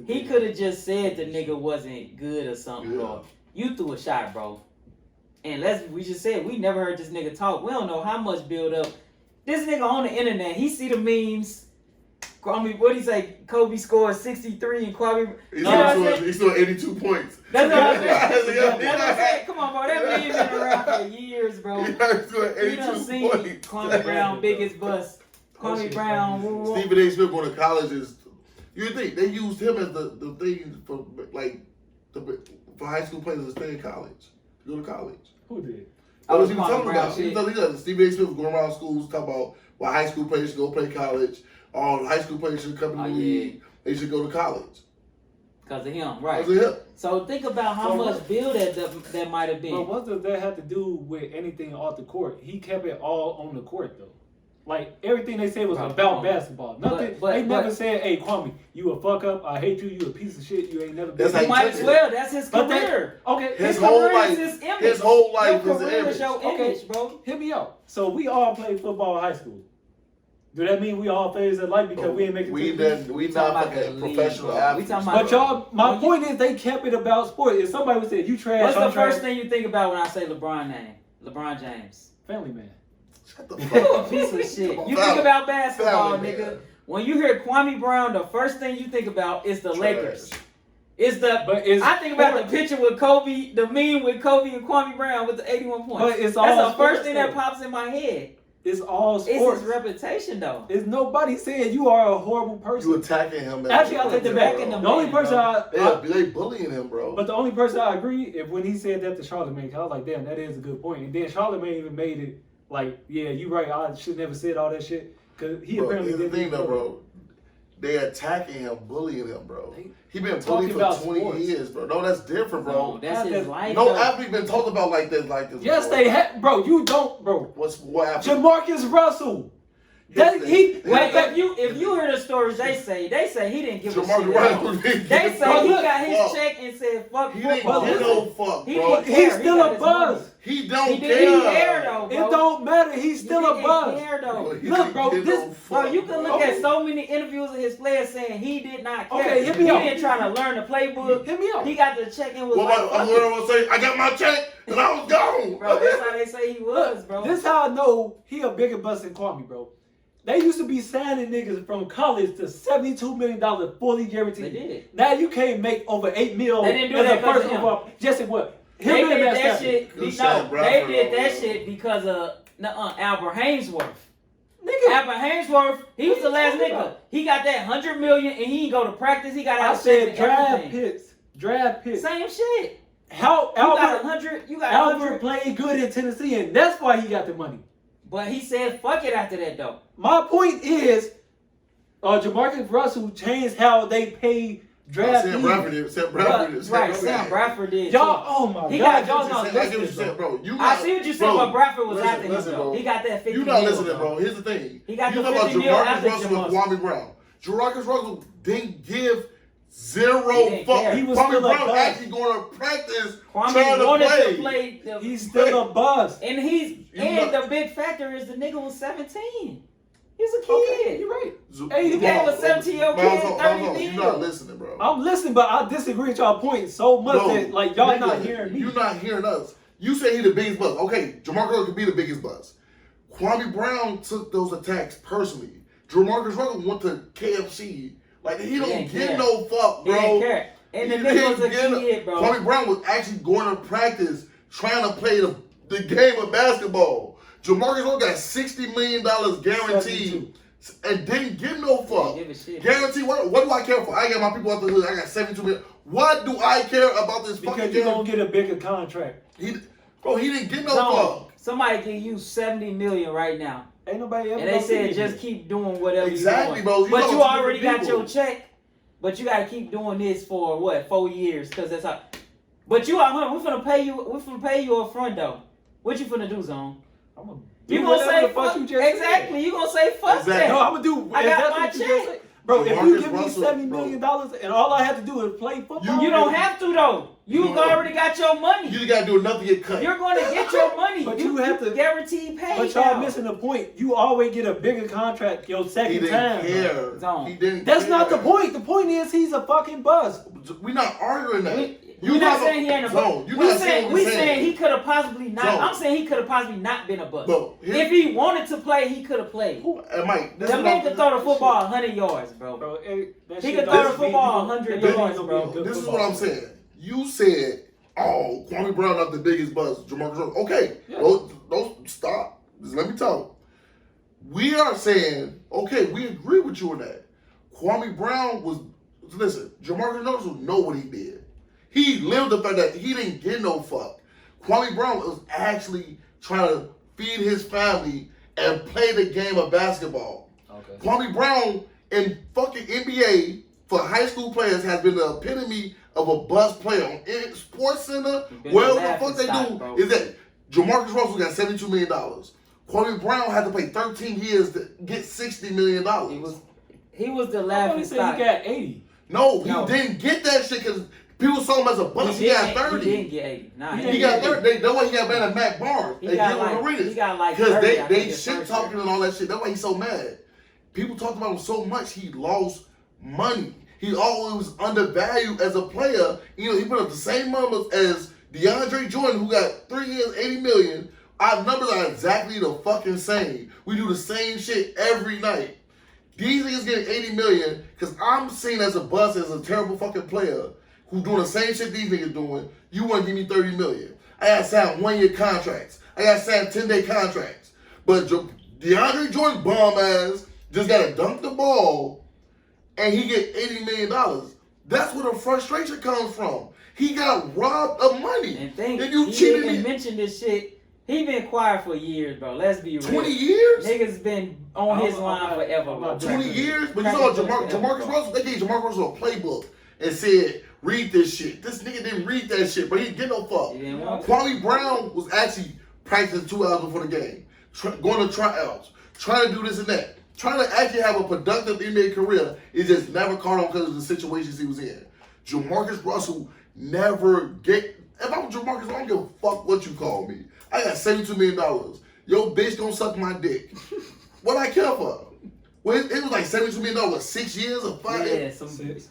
he could have just said the nigga wasn't good or something, bro. You threw a shot, bro. And we just said, we never heard this nigga talk. We don't know how much build up. This nigga on the internet, he see the memes. Kwame, what do you say? Kobe scored 63 and Kwame. He scored 82 points. That's what I'm saying. Come on, bro. That man been around for years, bro. He scored 82 You done seen points. Kwame Brown, biggest bust. Kwame Brown. Stephen A. Smith going to college is. You think they used him as the thing for for high school players to stay in college, to go to college. Who did? What was he talking about? Stephen A. Smith going around schools talking about why high school players should go play college. All high school players should come in the league. They should go to college. Because of him, right. Because of him. So think about how much build that might have been. But what does that have to do with anything off the court? He kept it all on the court, though. Like, everything they said was about basketball. Nothing. They never said, "Hey, Kwame, you a fuck up. I hate you. You a piece of shit. You ain't never been." He might as well. That's his career. His whole life. His image. His whole life is the image. Your image, bro. Hit me out. So we all played football in high school. Do that mean we all phase in life because we ain't making we not fucking professional athletes. But y'all, my point is they kept it about sport. If somebody would say you trash, what's the first thing you think about when I say LeBron name? LeBron James. Family man. Shut the fuck up. You a piece of shit. You think about basketball, nigga. When you hear Kwame Brown, the first thing you think about is the Lakers. I think about the picture with Kobe, the meme with Kobe and Kwame Brown with the 81 points. But it's all That's the first thing though. that pops in my head. It's all sports. It's his reputation, though. It's nobody saying you are a horrible person. You attacking him. Actually, I take the back. Bro. The only person they bullying him, bro. But the only person I agree if when he said that to Charlamagne, I was like, damn, that is a good point. And then Charlamagne even made it like, yeah, you right. I should never said all that shit because he apparently didn't. The thing though, bro. They attacking him, bullying him, bro. He been bullied for 20 years, bro. No, that's different, bro. No, that's his life. No athlete been talked about like this. Yes, before. they have, bro. You don't, bro. What happened? Jamarcus Russell. If you hear the stories they say he didn't give a shit. They say he got his check and said fuck he football. He didn't give no fuck, bro. He's still a buzz. He don't He didn't care care. though, bro. It don't matter. He's still a buzz. Care, though. Look, bro, You can look at so many interviews of his players saying he did not care. Okay, hit me out. He didn't try to learn the playbook. Hit me out. He got the check and was What I'm gonna say, I got my check and I was gone. Bro, that's how they say he was, bro. This how I know he a bigger buzz than Kwame, bro. They used to be signing niggas from college to $72 million fully guaranteed. They did. Now you can't make over $8 million. They didn't do that because of him. Just what? They did that shit. Good No, shot, bro. they did that shit because of Albert Hainsworth. Nigga, Albert Hainsworth, he was the last nigga. He got that $100 million and he didn't go to practice. He got out I of shape said and draft everything. picks. Draft picks. Same shit. How You got Albert 100. You got Albert 100. played good in Tennessee, and that's why he got the money. But he said fuck it after that though. My point is, Jamarcus Russell changed how they pay draft. Sam Bradford did. Right, Sam Bradford did. Y'all, too. oh my He God, got- y'all not I get what you listening, said, bro. bro. I see what you said, but Bradford was after him listen, though. bro. He got that 50 You not mil, listening, bro. Here's the thing. He got you the talk about 50 mil Jamarcus after Russell with Jamarcus. Kwame Brown. Jamarcus Russell didn't give zero He didn't fuck. care. He was Kwame still a Brown buzz. actually going to practice Kwame trying wanted to to play. He's still a buzz. And the big factor is the nigga was 17. He's a kid. Okay, you're right. Hey, you gave a 17-year-old kid 30 You're deals. not listening, bro. I'm listening, but I disagree with y'all point so much that like y'all nigga, not hearing me. You're not hearing us. You say he the biggest buzz. Okay, Jamarcus Russell could be the biggest buzz. Kwame Brown took those attacks personally. Jamarcus Russell went to KFC. Like he don't didn't get care. no fuck, He bro. didn't care. And the He nigga was a didn't kid, bro. Kwame Brown was actually going to practice trying to play the game of basketball. Jamarcus Russell got $60 million guaranteed 72. and didn't give no fuck. Didn't give a shit. Guarantee, what do I care for? I got my people out the hood. I got 72 million. What do I care about this fucking Because you're game? gonna get a bigger contract. He didn't get no No, fuck. somebody can use $70 million right now. Ain't nobody ever. And they gonna said see just it. keep doing whatever Exactly, you bro. want. You But talking you to already got people. your check. But you gotta keep doing this for what, 4 years? Cause that's how. But you are, we're finna pay you. We're finna pay you up front though. What you finna do, Zone? I'm gonna You do gonna whatever say the fuck fuck? you just Exactly. You gonna say fuck Exactly. that? No, I'm gonna do. I if got that's my what you check. just said. Bro, if you Jamarcus give me Russell, $70 million and all I have to do is play football, You don't have to though. You You don't. already got your money. You got to do enough to get cut. You're gonna get your money. But you have to- guaranteed pay. But y'all now. missing the point. You always get a bigger contract your He second didn't time. care. Zone. He didn't. That's care. not the point. The point is he's a fucking buzz. We're not arguing that. We're not saying he ain't a Zone. bust. You're We not saying we what we're saying he could have possibly not. Zone. I'm saying he could have possibly not been a bust. Bro, If he wanted to play, he could have played. Mike, The man could throw the football 100 yards, bro. Bro, that He shit could don't throw the mean football he 100 gonna- yards, he gonna bro. be a good This is football what I'm saying. You said, "Oh, Kwame Brown not the biggest buzz." Jamarcus Russell. Okay, Yeah. don't stop. Just let me talk. We are saying, okay, we agree with you on that. Kwame Brown was. Listen, Jamarcus Russell know what he did. He lived the fact that he didn't get no fuck. Kwame Brown was actually trying to feed his family and play the game of basketball. Okay. Kwame Brown in fucking NBA for high school players has been the epitome of a bust player on Sports Center. Been Well, the the fuck they laughing do stock, bro. is that Jamarcus Russell got $72 million. Kwame Brown had to play 13 years to get $60 million. He was the I thought laughing he said stock. he got 80. No, he No. didn't get that shit because people saw him as a bust. He got 30. He didn't get 80. Nah, He got 30. That's why he got mad at Matt Barnes. He They got Gilbert like- Arenas. he got like Because 30, I they think, his shit first talking year. and all that shit. That's why he's so mad. People talked about him so much he lost money. He always was undervalued as a player. You know, he put up the same numbers as DeAndre Jordan, who got 3 years, $80 million. Our numbers are exactly the fucking same. We do the same shit every night. These niggas getting $80 million because I'm seen as a bust as a terrible fucking player. who's doing the same shit these niggas doing, you want to give me $30 million. I got to sign 1-year contracts. I got to sign 10-day contracts. But DeAndre Jordan bomb ass just got to dunk the ball and he get $80 million. That's where the frustration comes from. He got robbed of money. And think, you he cheated didn't me. mention this shit. He been quiet for years, bro. Let's be real. 20 years? Niggas been on his line forever, bro. 20 years? But you saw Jamarcus Russell, they gave Jamarcus Russell a playbook and said, read this shit. This nigga didn't read that shit, but he didn't get no fuck. Kwame Brown was actually practicing 2 hours before the game, going to tryouts, trying to do this and that. Trying to actually have a productive NBA career is just never caught on because of the situations he was in. Jamarcus Russell never get. If I'm Jamarcus, I don't give a fuck what you call me. I got $72 million. Yo, bitch, don't suck my dick. What I care for? Well, it was like $72 million, what, 6 years or 5 years? Yeah, some 6.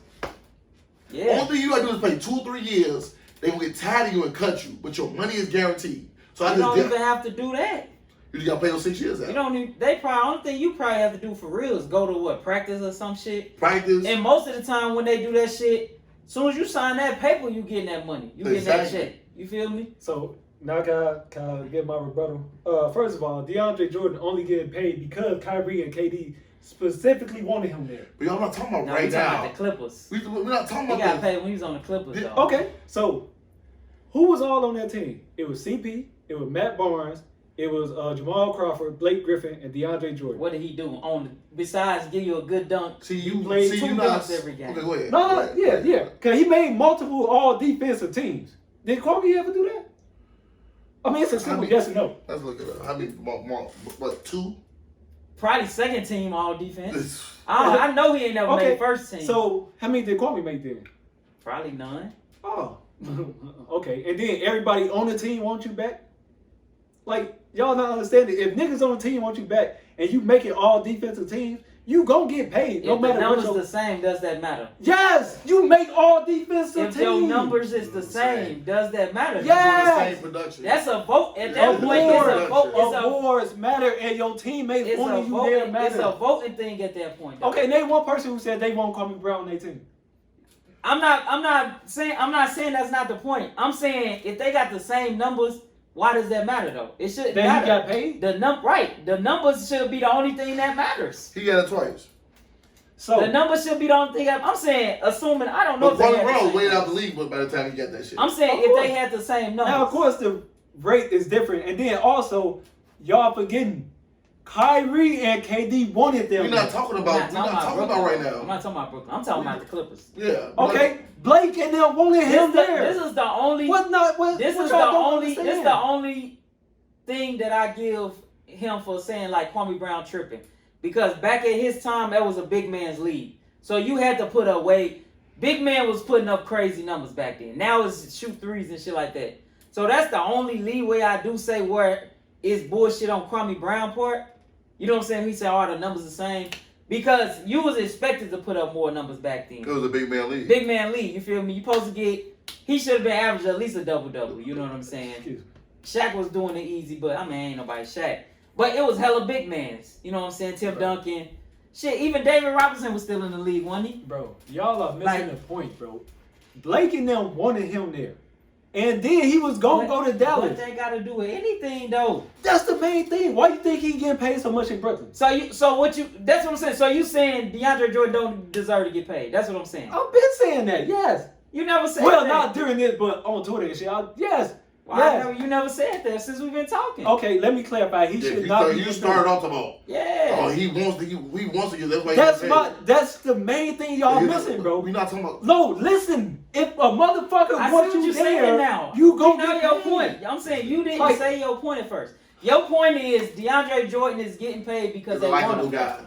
Yeah. Only thing you gotta do is play 2 or 3 years. They will get tired of you and cut you, but your money is guaranteed. So I You just don't even have to do that. You just gotta play those 6 years out. You don't need. They probably only thing you probably have to do for real is go to what, practice or some shit. Practice. And most of the time when they do that shit, as soon as you sign that paper, you getting that money. You getting that Exactly. check. You feel me? So now can I get my rebuttal? First of all, DeAndre Jordan only getting paid because Kyrie and KD specifically wanted him there. But y'all not talking about No, right we talking now. about the Clippers. We're not talking He about got this. paid when he was on the Clippers, though. Okay, so who was all on that team? It was CP, it was Matt Barnes, it was Jamal Crawford, Blake Griffin, and DeAndre Jordan. What did he do besides give you a good dunk? See, he you played see, two you not. dunks every game. Okay, go ahead. No, Go ahead. yeah, because he made multiple all-defensive teams. Did Kobe ever do that? I mean, it's a simple yes or no. Let's look it up. How many? What, 2? Probably second team all defense. This- I know he ain't never Okay, made first team. So how many did Kobe make then? Probably none. Oh, okay. And then everybody on the team wants you back? Like, y'all not understanding. If niggas on the team want you back and you make it all defensive teams, you gonna get paid. No If the matter what numbers your... the same, does that matter? Yes! You make all defensive If teams. your numbers is the same, does that matter? Yeah. Doing the same production. That's a vote. At that Yeah, point, it's a awards. vote. It's a Awards matter and your teammates It's a wanting you there voting. matter. It's a voting thing at that point. Though. Okay, name one person who said they won't Kwame Brown on their team. I'm not saying that's not the point. I'm saying if they got the same numbers, why does that matter though? It shouldn't Then matter. he got paid? The numbers should be the only thing that matters. He got it twice. So The numbers should be the only thing. I'm saying, assuming I don't know. But if they Kwame had the Brown same waited out the numbers. league by the time he got that shit. I'm saying Of if course. they had the same numbers. now, of course, the rate is different. And then also, y'all forgetting, Kyrie and KD wanted them. We're not talking about. We're not talking about right now. I'm not talking about Brooklyn. I'm talking about the Clippers. Yeah. Okay, Blake and them wanted him there. This is the only. What not? What, This what is y'all the don't only. This understand? is the only thing that I give him for saying like Kwame Brown tripping, because back at his time that was a big man's league, so you had to put away. Big man was putting up crazy numbers back then. Now it's shoot threes and shit like that. So that's the only leeway I do say where it's bullshit on Kwame Brown part. You know what I'm saying? He said, the numbers the same. Because you was expected to put up more numbers back then. It was a big man league. Big man league, you feel me? You supposed to get, he should have been averaging at least a double-double. You know what I'm saying? Excuse me. Shaq was doing it easy, but I mean, ain't nobody Shaq. But it was hella big mans. You know what I'm saying? Tim Duncan. Shit, even David Robinson was still in the league, wasn't he? Bro, y'all are missing Like- the point, bro. Blake and them wanted him there. And then he was going to go to Dallas. What that got to do with anything, though? That's the main thing. Why you think he getting paid so much in Brooklyn? That's what I'm saying. So you saying DeAndre Jordan don't deserve to get paid? That's what I'm saying. I've been saying that, yes. You never said Well, that. not during this, but on Twitter and shit. Yes. Why yes. you never said that since we've been talking? Okay, let me clarify. He Yeah, should not be. you started off about. Yeah. Oh, he wants to. He wants to get. That's why. That's the main thing y'all missing, bro. We're not talking about. No, listen. If a motherfucker I see wants what you you're there, saying now. you go know get your paid. point. I'm saying you didn't Like- say your point at first. Your point is DeAndre Jordan is getting paid because He's a they want likable him. guy.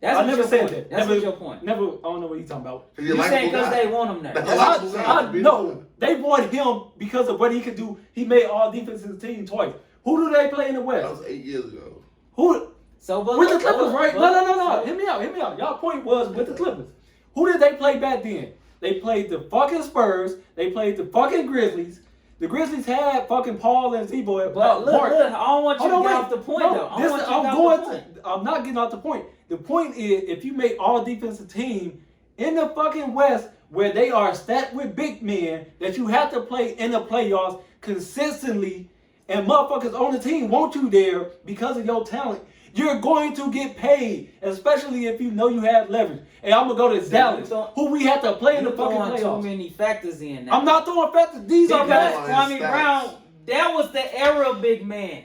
That's I what never your said point. that. That's Never, what your point. Never. I don't know what you're talking about. He's a You saying likable because guy. they want him there. That's a likable guy. No, they want him because of what he could do. He made all defensive team twice. Who do they play in the That West? was 8 years ago. Who? So, but With the look, Clippers, right? but- No. Hear me out. Y'all point was with the Clippers. Who did they play back then? They played the fucking Spurs. They played the fucking Grizzlies. The Grizzlies had fucking Paul and Z-Boy. But look, I don't want you to Hold on, get wait. off the point No, though. I this want is- you to I'm get going off the point. I'm not getting off the point. The point is, if you make all defensive team in the fucking West where they are stacked with big men that you have to play in the playoffs consistently, and motherfuckers on the team want you there because of your talent, you're going to get paid, especially if you know you have leverage. And I'm gonna go to Dallas, who we have to play in the fucking playoffs. Too many factors in now. I'm not throwing factors. These are because facts. Kwame Brown, that was the era of big man.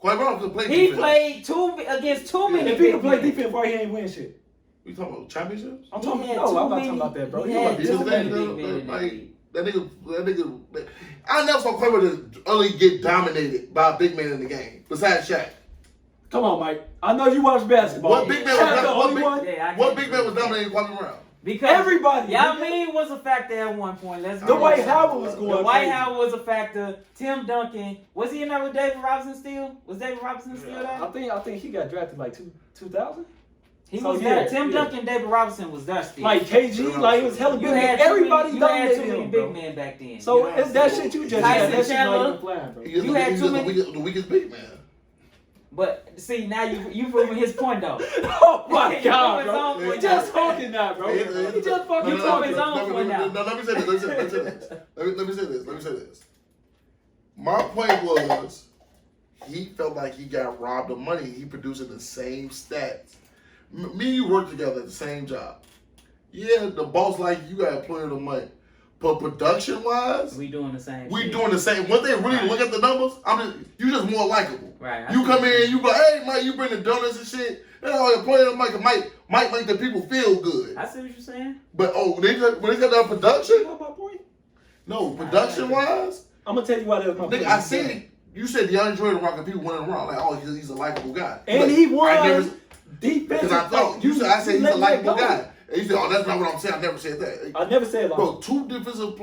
Kwame Brown could play He defense. played against too many. If he big can play men. defense, why he ain't win shit? We talking about championships? I'm He talking. had No, too I'm not many- talking about that, bro. he You had might too be many mistaken. big men in that league. That nigga. I never saw Kwame only get dominated by a big man in the game besides Shaq. Come on, Mike. I know you watch basketball. What big man Shaq was the what only big- one? Yeah, I What can't big man was agree with dominating Kwame Brown? Because Everybody, Yao nigga. Ming was a factor at one point. Let's The go. Dwight Howard was going Dwight crazy. Howard was a factor. Tim Duncan, was he in there with David Robinson still? Was David Robinson still there? I think he got drafted like 2000. He So, was yeah, there. Tim yeah. David David Robinson was there still. Like KG, like it was hella you big. had Everybody you had dominated too many him, big bro. men back then. So You know what it's I'm that saying? shit you just Tyson said. That shit not Chandler. even flying, bro. He's You had too many- the weakest big man. But see, now you proving his point though. Oh my He god, proved his own bro. point You just now. talking now, bro. You just fucking You talking. his own point now. Let me say this. Let me say this. My point was, he felt like he got robbed of money. He producing the same stats. Me and you work together at the same job. Yeah, the boss like you got plenty of money, but production wise, We doing the same. we shit. doing the same. When they really Right. look at the numbers, you just more likable. Right. I You see come what in, you go, hey Mike, you bring the donuts and shit. And all you're playing Mike make the people feel good. I see what you're saying. But when they got that production, That's my point. no, production wise, I'm gonna tell you why that's my point. nigga, I seen it. You said DeAndre Jordan rocking people running around like, oh, he's a likable guy. And Look, he I won never, defensive. because I thought you said I said he's let a that likable go. guy. And you said, oh, that's not what I'm saying. I never said that. I never said like Bro, two defensive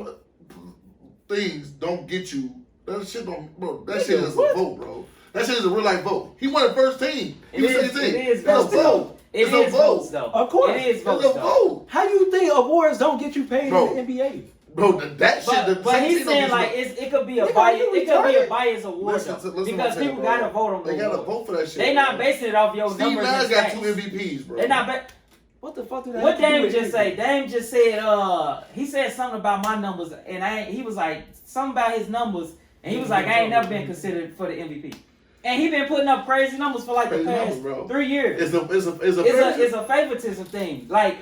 things don't get you. That shit don't, bro. That shit is a What? vote, bro. That shit is a real life vote. He won the first team. He was 16. It is That's a votes. vote. It It's a is votes vote. though. Of course. It is It's votes a though. vote. How you think awards don't get you paid Bro. in the NBA? Bro, that shit. the But he's 16 don't saying get like you- it could be a Nigga, bias. you It could be a retarded. bias award Listen though, to what because I'm saying, people bro. gotta vote on They the gotta award. vote for that shit. They not bro. basing it off your Steve numbers. Nash and got stats. 2 MVPs, bro. They not. What the fuck did that What have to do Dame with just anything? say? Dame just said he said something about my numbers, and he was like something about his numbers, and he was like, I ain't never been considered for the MVP. And he been putting up crazy numbers for like the Crazy past numbers, bro. 3 years. It's a It's a favoritism thing. Like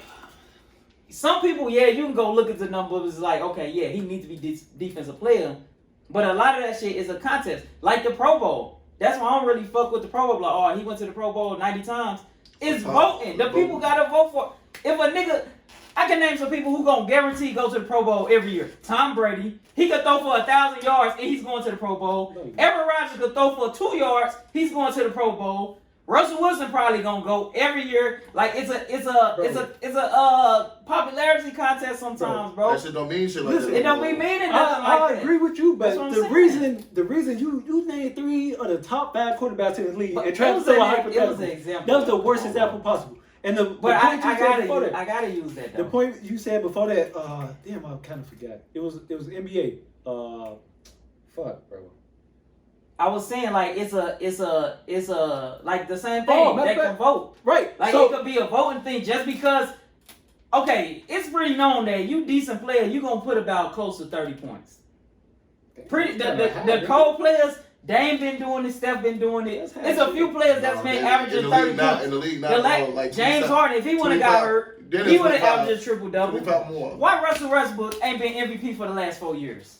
some people, yeah, you can go look at the numbers. It's like, okay, yeah, he needs to be defensive player, but a lot of that shit is a contest. Like the Pro Bowl. That's why I don't really fuck with the Pro Bowl. Like, oh, he went to the Pro Bowl 90 times. It's voting. The people gotta vote for. If a nigga, I can name some people who gonna guarantee go to the Pro Bowl every year. Tom Brady, he could throw for 1,000 yards and he's going to the Pro Bowl. No, he don't. Aaron Rodgers could throw for 2 yards, he's going to the Pro Bowl. Russell Wilson probably gonna go every year. Like it's a popularity contest sometimes, bro. That shit don't mean shit like Listen, that. It don't be meaning nothing I like that. agree with you, That's but what I'm the saying. reason you named 3 of the top 5 quarterbacks in the league But and tried it to was throw a an hypothetical. example. That was the Come worst on, example bro. possible. And the But point you said before I that, gotta use that though. the point you said before that, damn, I kind of forgot. It was NBA. Fuck, bro. I was saying like it's a like the same thing. matter They of can fact- vote. Right. Like so it could be a voting thing just because. Okay, it's pretty known that you decent player, you gonna put about close to 30 points. Pretty the cold players, Dame been doing it, Steph been doing it. There's a few players that's been averaging 30 points. In the league The now, like James Harden, if he wouldn't have got hurt, he would have averaged a triple double. 25 more. Why Russell Westbrook ain't been MVP for the last 4 years?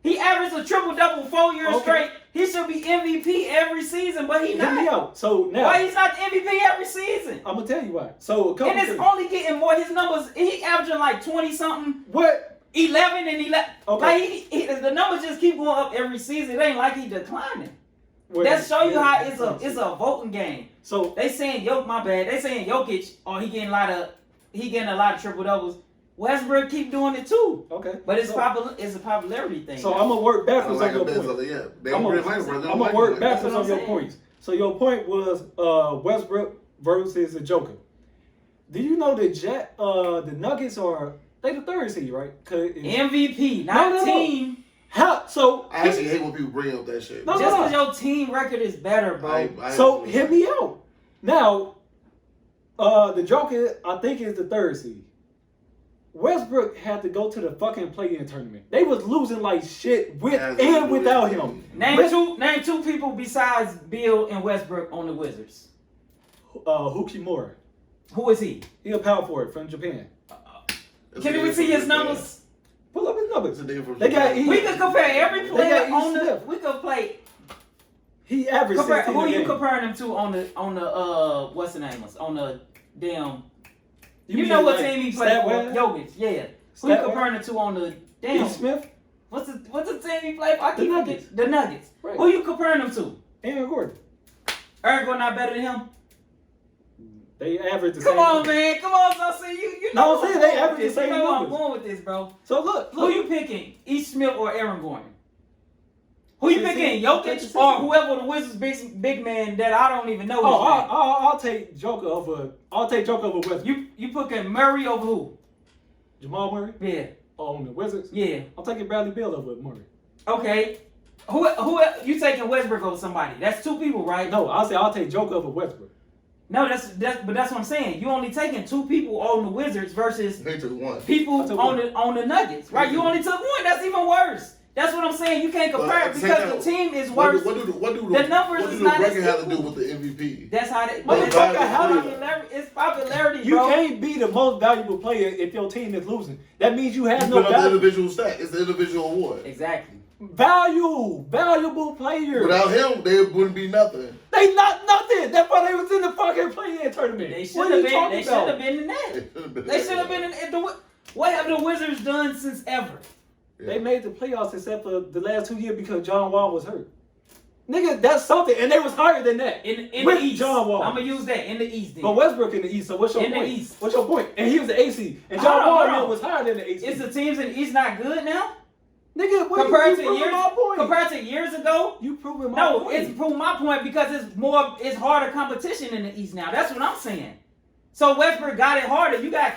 He averaged a triple double 4 years Okay. straight. He should be MVP every season, but he Hear me not. out. So now Why he's not the MVP every season? I'm gonna tell you why. So a couple And it's things. only getting more. His numbers, he averaging like 20 something, What? 11 and 11. Okay. Like the numbers just keep going up every season. It ain't like he declining. Wait, That show you how wait, it's a voting game. So They saying They saying Jokic, he getting a lot of triple doubles. Westbrook keep doing it too. okay, But it's so, it's a popularity thing. So I'm gonna work I don't backwards like on your a point. yeah. They I'm don't gonna really like it, bro. They don't I'm like gonna work it. backwards That's what on your I'm saying. points. So your point was Westbrook versus the Joker. Do you know that the Nuggets are they the 3rd seed, right? MVP, not No. team. How so? I actually hate when people bring up that shit. No, Just because your team record is better, bro. So hear me out. Now, the Joker I think is the 3rd seed. Westbrook had to go to the fucking play-in tournament. They was losing like shit with As and it without is. him. Name two people besides Bill and Westbrook on the Wizards. Hukimura. Who is he? He a power forward from Japan. Can we see his numbers? Pull up his numbers. It's a nigga from They got Japan. We could compare every player got E. on the. Smith. We could play. He averaged 16 Who a you game. comparing him to on the what's the name? On the damn. You mean know what like team he played for? Statwell? Jokic. Yeah. Who you Statwell? comparing him to on the damn? E. Smith? What's the team he played for? I The keep Nuggets. forgetting. The Nuggets. Right. Who you comparing him to? Aaron Gordon. Aaron Gordon not better than him? They averaged the Come same. on, numbers. man. Come on, so see you No, know I'm saying where they I'm going average with this. the same You know where I'm numbers. going with this, bro. So look. Who you picking? E. Smith or Aaron Gordon? Who you Sissy. picking? Take Jokic the or Sissy. whoever the Wizards big man that I don't even know his Oh, name? I'll take Joker over. I'll take Joker over Westbrook. You picking Murray over who? Jamal Murray. Yeah. Oh, on the Wizards. Yeah. I'm taking Bradley Beal over Murray. Okay. Who you taking Westbrook over somebody? That's two people, right? No, I'll take Joker over Westbrook. No, that's what I'm saying. You only taking two people on the Wizards versus They took one. people I took on the Nuggets, right? You only took one. That's even worse. That's what I'm saying. You can't compare But it at the same because the time, team is What worse. do The numbers what is do not the as record have to do equal. with the MVP? That's how they. But But it's it's like how do it's popularity, You bro. can't be the most valuable player if your team is losing. That means you have You no put up the value. individual stat. It's the individual award. Exactly. Valuable player. Without him, they wouldn't be nothing. They not nothing. That's why they was in the fucking play-in tournament. They should What are have you been. talking They should about? have been in that. They should have been in. What have the Wizards done since ever? They made the playoffs except for the last 2 years because John Wall was hurt. Nigga, that's something, and they was higher than that. In with the East. John Wall. I'm gonna use that in the East. Then. But Westbrook in the East, so what's your In the point? East. What's your point? And he was the AC. And Hold John on, Wall hold on. was higher than the AC. Is the teams in the East not good now? Nigga, what Compared you to proving years, my point? compared to years ago. You proving my No, point. it's proving my point because it's harder competition in the East now. That's what I'm saying. So Westbrook got it harder. You got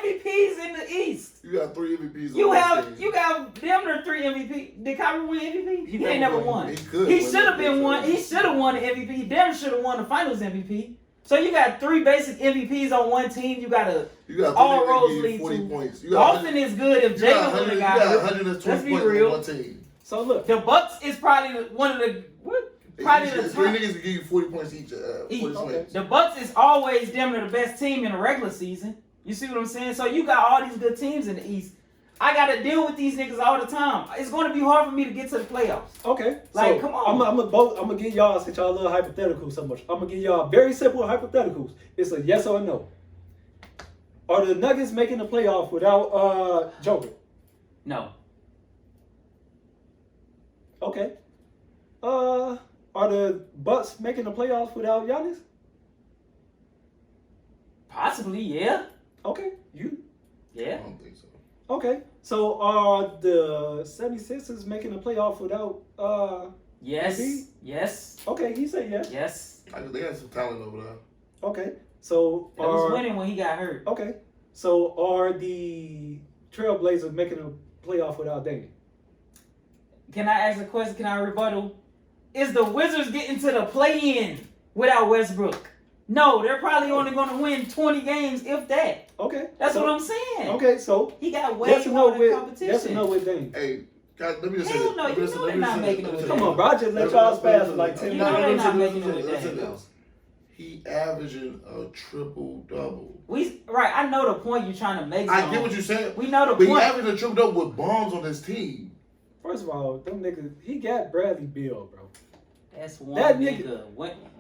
MVPs in the East. You got 3 MVPs. You on have this team. damn near 3 MVP. Did Kyrie win MVP? He never ain't never won. won. He could He win should have MVP. been one. He should have won the MVP. He damn should have won the Finals MVP. So you got 3 basic MVPs on one team. You got all three roads niggas lead 40 to. points. You got Boston is good if you got Jacob 100, would you have got got it. 120 Let's be points real. on one team. So look, The Bucks is probably one of the probably the 3 top. niggas can give you 40 points each. 40 Each. points. The Bucks is always damn near the best team in the regular season. You see what I'm saying? So you got all these good teams in the East. I gotta deal with these niggas all the time. It's gonna be hard for me to get to the playoffs. okay. Like, so come on. I'm gonna give y'all, since y'all love hypotheticals so much, I'm gonna give y'all very simple hypotheticals. It's a yes or a no. Are the Nuggets making the playoff without Joker? No. Okay. Are the Bucks making the playoffs without Giannis? Possibly, yeah. Okay. You? I Yeah. don't think so. Okay. So are the 76ers making the playoff without Yes. Embiid? Yes. Okay, he said yes. Yes. They got some talent over there. Okay. So They was winning when he got hurt. okay. So are the Trailblazers making a playoff without Damian? Can I ask a question? Can I rebuttal? Is the Wizards getting to the play-in without Westbrook? No, they're probably only going to win 20 games, if that. Okay. That's so, what I'm saying. Okay, so He got way yes or no more with competition. yes or no with Damian. Hey, guys, let me just say Hell this. no, Let me you just- know let me they're just not say making this. it with Come that. on, bro. I just let y'all spaz for like 10 You know minutes. they're not making it Listen with to that. this. He averaging a triple-double. Right, I know the point you're trying to make. I Zone. get what you're saying. We know the But he point. averaging a triple-double with bombs on his team. First of all, them niggas, he got Bradley Beal, bro. That's one That nigga.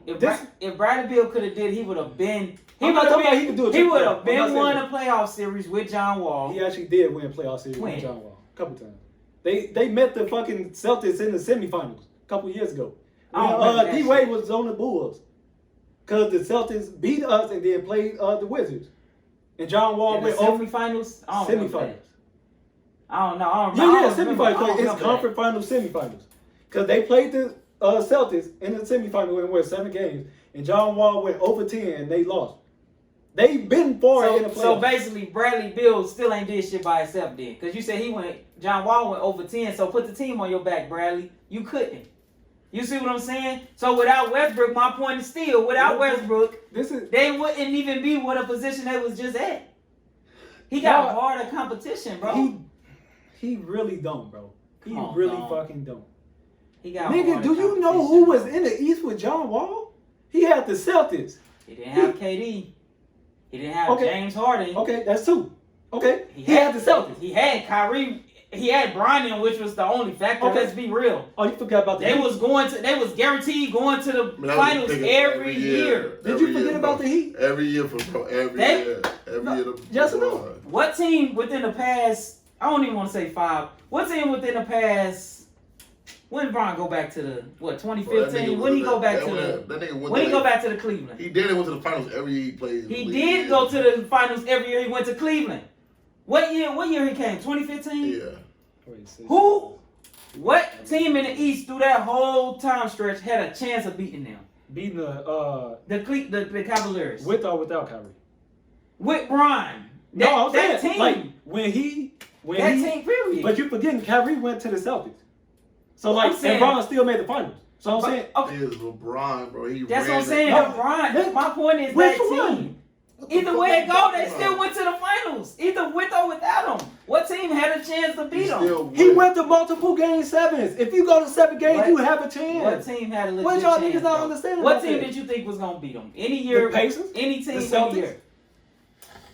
nigga- If Bradley Beal could have did, he would have been. I'm not talking about he could do it. He would have I'm not been saying won that. a playoff series with John Wall. He actually did win playoff series When? with John Wall a couple times. They met the fucking Celtics in the semifinals a couple years ago. I don't remember that D Wade was on the Bulls. Because the Celtics beat us and then played the Wizards. And John Wall In the went over semifinals. I don't remember semifinals. that. I don't know. I don't Yeah, remember. yeah, I don't remember- I don't semifinals. It's remember conference finals, semifinals. Because they played the Celtics in the semifinal and won 7 games. And John Wall went over 10 and they lost. They've been far in the that. playoffs. So basically, Bradley Beal still ain't did shit by himself then. Because you said John Wall went over 10. So put the team on your back, Bradley. You couldn't. You see what I'm saying? So without Westbrook, my point is still, without Westbrook, This is they wouldn't even be what a position they was just at. He got Y'all- harder competition, bro. He really don't, bro. He Come on, really dog. fucking don't. He got Nigga, harder do you know competition, who was bro. in the East with John Wall? He had the Celtics. He didn't have KD. He didn't have Okay. James Harden. Okay, that's two. Okay, he had the Celtics. He had Kyrie. He had Bryant, which was the only factor. Okay. Let's be real. Oh, you forgot about the They Heat. was guaranteed going to the Man, that was finals big every year. Did you forget about the Heat? Every year for bro. Every year. Yes or no? What team within the past? I don't even want to say 5. What team within the past? When did Bron go back to the 2015? When he go back to the? When he go back to the Cleveland? He did. Went to the finals every year he played. He did go to the finals every year he went to Cleveland. What year he came? 2015? Yeah. Who? What team in the East through that whole time stretch had a chance of beating them? Beating The Cavaliers. with or without Kyrie? With Bron. No, I'm that saying team. like when he team, period. But you forgetting Kyrie went to the Celtics. So I'm like saying- and Bron still made the finals. So I'm saying okay. It is LeBron, bro. He That's ran what I'm saying. No, Bron. My point is which that one? team. Either way it go, they still went to the finals. Either with or without him. What team had a chance to beat them? He went to multiple game sevens. If you go to 7 games, What? you have a chance. What team had a legit What y'all chance, niggas not bro? understanding What about team that? did you think was gonna beat them? Any year, The Pacers? any team, The any Celtics? year.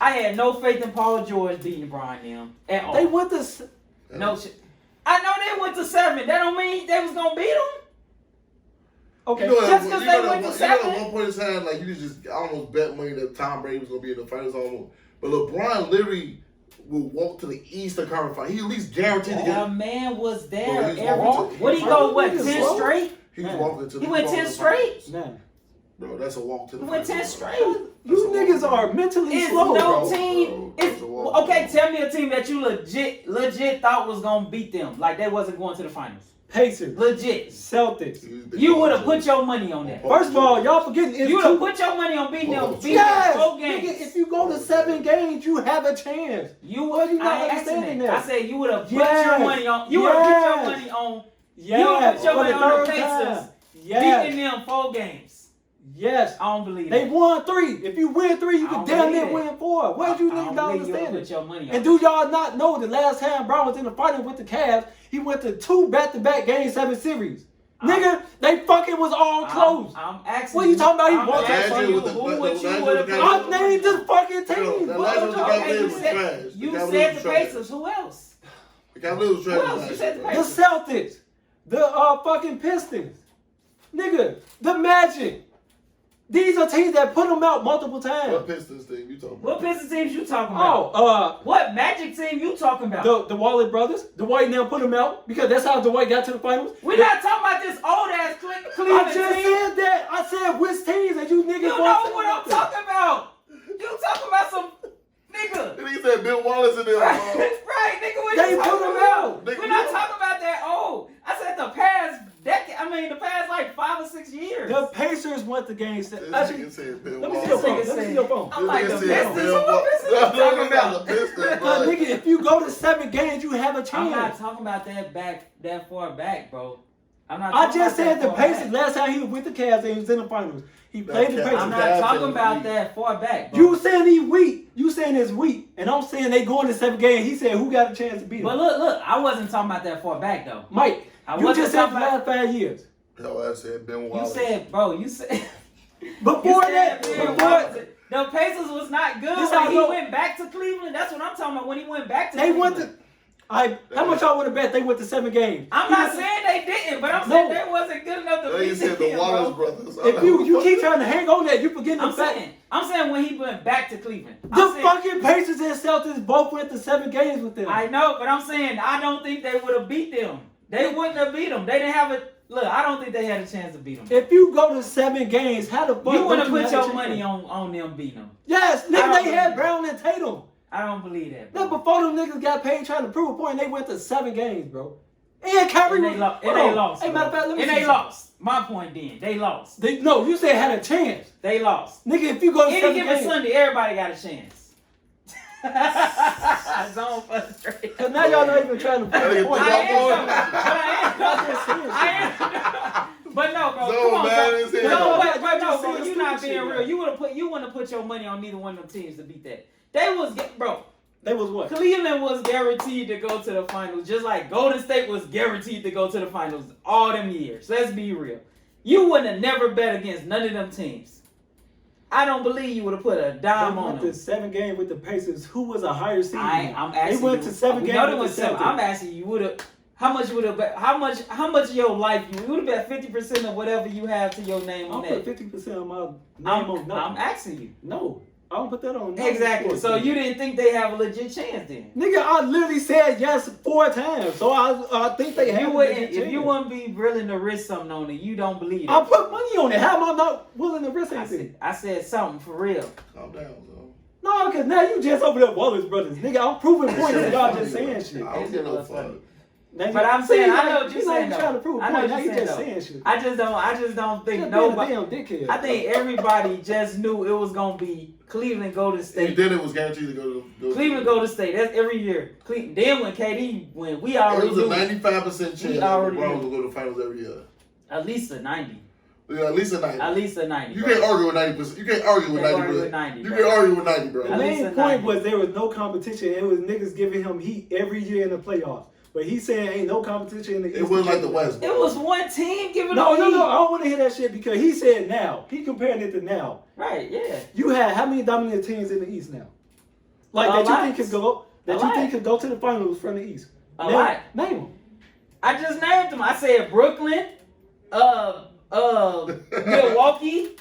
I had no faith in Paul George beating Brian them at all. They went to no shit. I know they went to 7. That don't mean they was gonna beat them. okay. Just 'cause they went to at 7? one point in time, like you could just almost bet money that Tom Brady was gonna be in the finals almost. But LeBron literally will walk to the Eastern Conference Final. He at least guaranteed to That get. man was Bro, there he's every. walking. What he go? What Niggas 10 slow. straight? He's Man. walking to the. He went 10 straight. Nah. Bro, that's a walk to the. He went 10 finals, bro. straight. You niggas are mentally It's slow. no bro. team. Bro, It's that's a walk, okay. bro. Tell me a team that you legit thought was gonna beat them, like they wasn't going to the finals. Pacers, Legit. Celtics. You would have put your money on that. First of all, y'all forgetting it's You would have two. put your money on beating them. Oh, Beating Yes, 4 nigga, games. if you go to 7 games, you have a chance. You Why you not I ain't asking understanding that. that? I said you would have put Yes. your money on. You would have put Yes. your money on Yes, You put your for money the on the third Pacers time. Yes, beating them 4 games. yes. I don't believe They that. won 3. If you win 3, you I can don't damn near believe win 4. Why you I niggas don't not believe you would understand put it? your money on And it. do y'all not know the last time Brown was in the finals with the Cavs, he went to 2 back-to-back Game 7 series. Nigga, they fucking was all close. I'm asking What you talking about? He I'm walked asking that you with the- who that- would that- you that would with the have I named this fucking Bro, team. that What last you one talking got Okay, Cavaliers you was said, trash. you The said Cavaliers the was trash. Pacers. Who else? The Cavaliers was trash. Who else? last You said year, the bro. The Celtics, the fucking Pistons, nigga, the Magic. These are teams that put them out multiple What times. Pistons team you talking What about? Pistons teams you talking about? Oh, What Magic team you talking about? the Wallet brothers, Dwight now put them out because that's how Dwight got to the finals. We're not talking about this old ass Cleveland I just team. said that. I said which teams and you niggas. You know what I'm talking about. You talking about some nigga. And he said Bill Wallace in there. Right, nigga, what They you put talking them about? out. We're not talking about that old. I said the past decade. I mean the past like 5 or 6 years. The Pacers went to Game 7. This Actually, nigga said Bill let me see Wallace. your phone. This Let me nigga see your phone. I'm like the This nigga said Pistons. Bill What Wallace. Pistons you talking about? The Pistons, bro. Nigga, if you go to 7 games, you have a I'm not chance. talking about that far back, bro. I'm not. I talking just about said that the far Pacers. back. Last time he was with the Cavs and he was in the finals. He played the Cavs. Pacers. I'm not Cavs talking in the about league. that far back, bro. You saying he weak. You saying it's weak. And I'm saying they going to 7 games. He said who got a chance to beat him. But look, I wasn't talking about that far back though. Mike, I you wasn't just said the talking last 5 years. Yo, I said Ben You Wallace. said, bro. You said. Before You that, said, man, before, the Pacers was not good This how when I he know. went back to Cleveland. That's what I'm talking about. When he went back to they Cleveland. went to. How much y'all would have bet they went to 7 games? I'm not saying they didn't, but I'm saying they wasn't good enough to They beat said the him, Wallace bro. brothers. If you keep trying to hang on that, you forgetting the fact. I'm saying when he went back to Cleveland. The fucking Pacers and Celtics both went to 7 games with them. I know, but I'm saying I don't think they would have beat them. They wouldn't have beat them. They didn't have a look. I don't think they had a chance to beat them. If you go to 7 games, how the fuck You want to don't put have a your chance? money on them beating them. Yes, I nigga, don't they had believe Brown and Tatum. I don't believe that. Now, Bro. before them niggas got paid trying to prove a point, they went to 7 games, bro. And Kyrie And they lost. And they lost. Hey, matter of fact, let me and see they something. lost. My point then, they lost. No, you said had a chance. They lost. Nigga, if you go to Any 7 given games. Sunday, everybody got a chance. Zone frustrated. Because now y'all not even trying to prove a point. I Y'all am, going- I am. But no, bro. So Come on, mad bro. as hell. No, but no, Just bro. saying You not stupid being shit, real. You wouldn't put your money on neither one of them teams to beat that. They was bro. They was what? Cleveland was guaranteed to go to the finals, just like Golden State was guaranteed to go to the finals all them years. Let's be real. You wouldn't have never bet against none of them teams. I don't believe you would have put a dime on them. The 7 game with the Pacers. Who was a higher seed? I'm asking they went you, to 7 games with the Celtics. I'm asking you, how much of your life you would have bet 50% of whatever you have to your name on that? that? 50% of my name on nothing. I'm asking you. No, I don't put that on nothing. Exactly. So you didn't think they have a legit chance then? Nigga, I literally said yes 4 times. So I think they have a legit chance. If you wouldn't be willing to risk something on it, you don't believe it. I put money on it. How am I not willing to risk anything? I said something for real. Calm down, bro. No, because now you just over there Wallace Brothers. Nigga, I'm proving points and y'all just saying shit. I don't get no fuck. But I'm saying, I know what you're saying. Trying to prove a point. Now you just saying shit. I just don't think Just nobody. being a damn dickhead. I think everybody just knew it was gonna be Cleveland Golden State. And then it was guaranteed to go to Cleveland Golden State. That's every year. Then when KD went, we already knew. It was a 95% chance that LeBron would go to the finals every year. At least a 90. Yeah, at least a 90. At least a 90. You bro. can't argue with 90%. You can't argue with 90%. You can't argue with 90, bro. The main point was there was no competition. It was niggas giving him heat every year in the playoffs. But he's saying ain't no competition in the East. It wasn't like the West. It was one team giving him No, heat. I don't want to hear that shit because he said now. He comparing it to now. Right, yeah. You had how many dominant teams in the East now? Like that you think could go to the finals from the East? A lot. Name them. I just named them. I said Brooklyn, Milwaukee,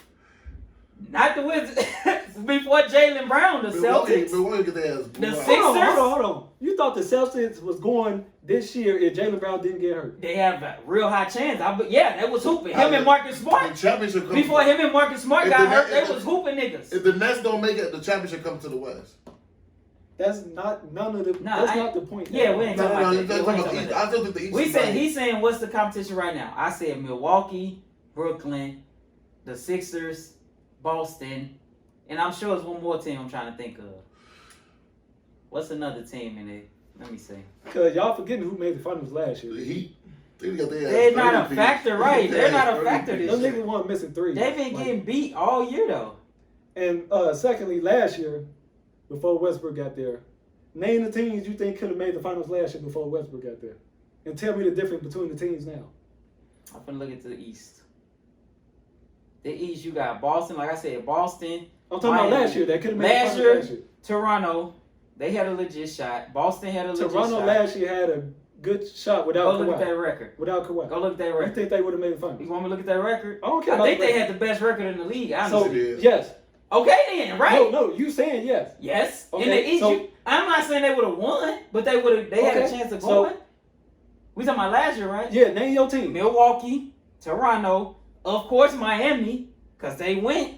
not the Wizards. Before Jaylen Brown, the Celtics. The Sixers. Hold on. You thought the Celtics was going this year if Jaylen Brown didn't get hurt? They have a real high chance. They was hooping. Him and Marcus Smart. Before him and Marcus Smart got hurt, they was hooping niggas. If the Nets don't make it, the championship comes to the West. That's not the point. Yeah, we ain't talking about that. I still think the East. He's saying what's the competition right now? I said Milwaukee, Brooklyn, the Sixers, Boston, and I'm sure it's one more team I'm trying to think of. What's another team in it? Let me see. Because y'all forgetting who made the finals last year. The Heat. They're not a factor, right? They're not a factor this year. Those niggas weren't missing 3. They've been getting beat all year though. And secondly, last year, before Westbrook got there, name the teams you think could have made the finals last year before Westbrook got there. And tell me the difference between the teams now. I'm gonna look into the East. The East, you got Boston. Like I said, Boston. I'm talking about last year. That could have made the finals last year. Toronto. They had a legit shot. Boston had a legit shot. Toronto last year had a good shot without Kawhi. Go look at that record. Without Kawhi. Go look at that record. You think they would have made the finals? You want me to look at that record? I don't care. I think they had the best record in the league, honestly. So, yes. Okay then, right? No, you saying yes. Yes. Okay, in the East, I'm not saying they would have won, but they would have. They had a chance of going. We talking about last year, right? Yeah, name your team. Milwaukee, Toronto, of course Miami, because they went.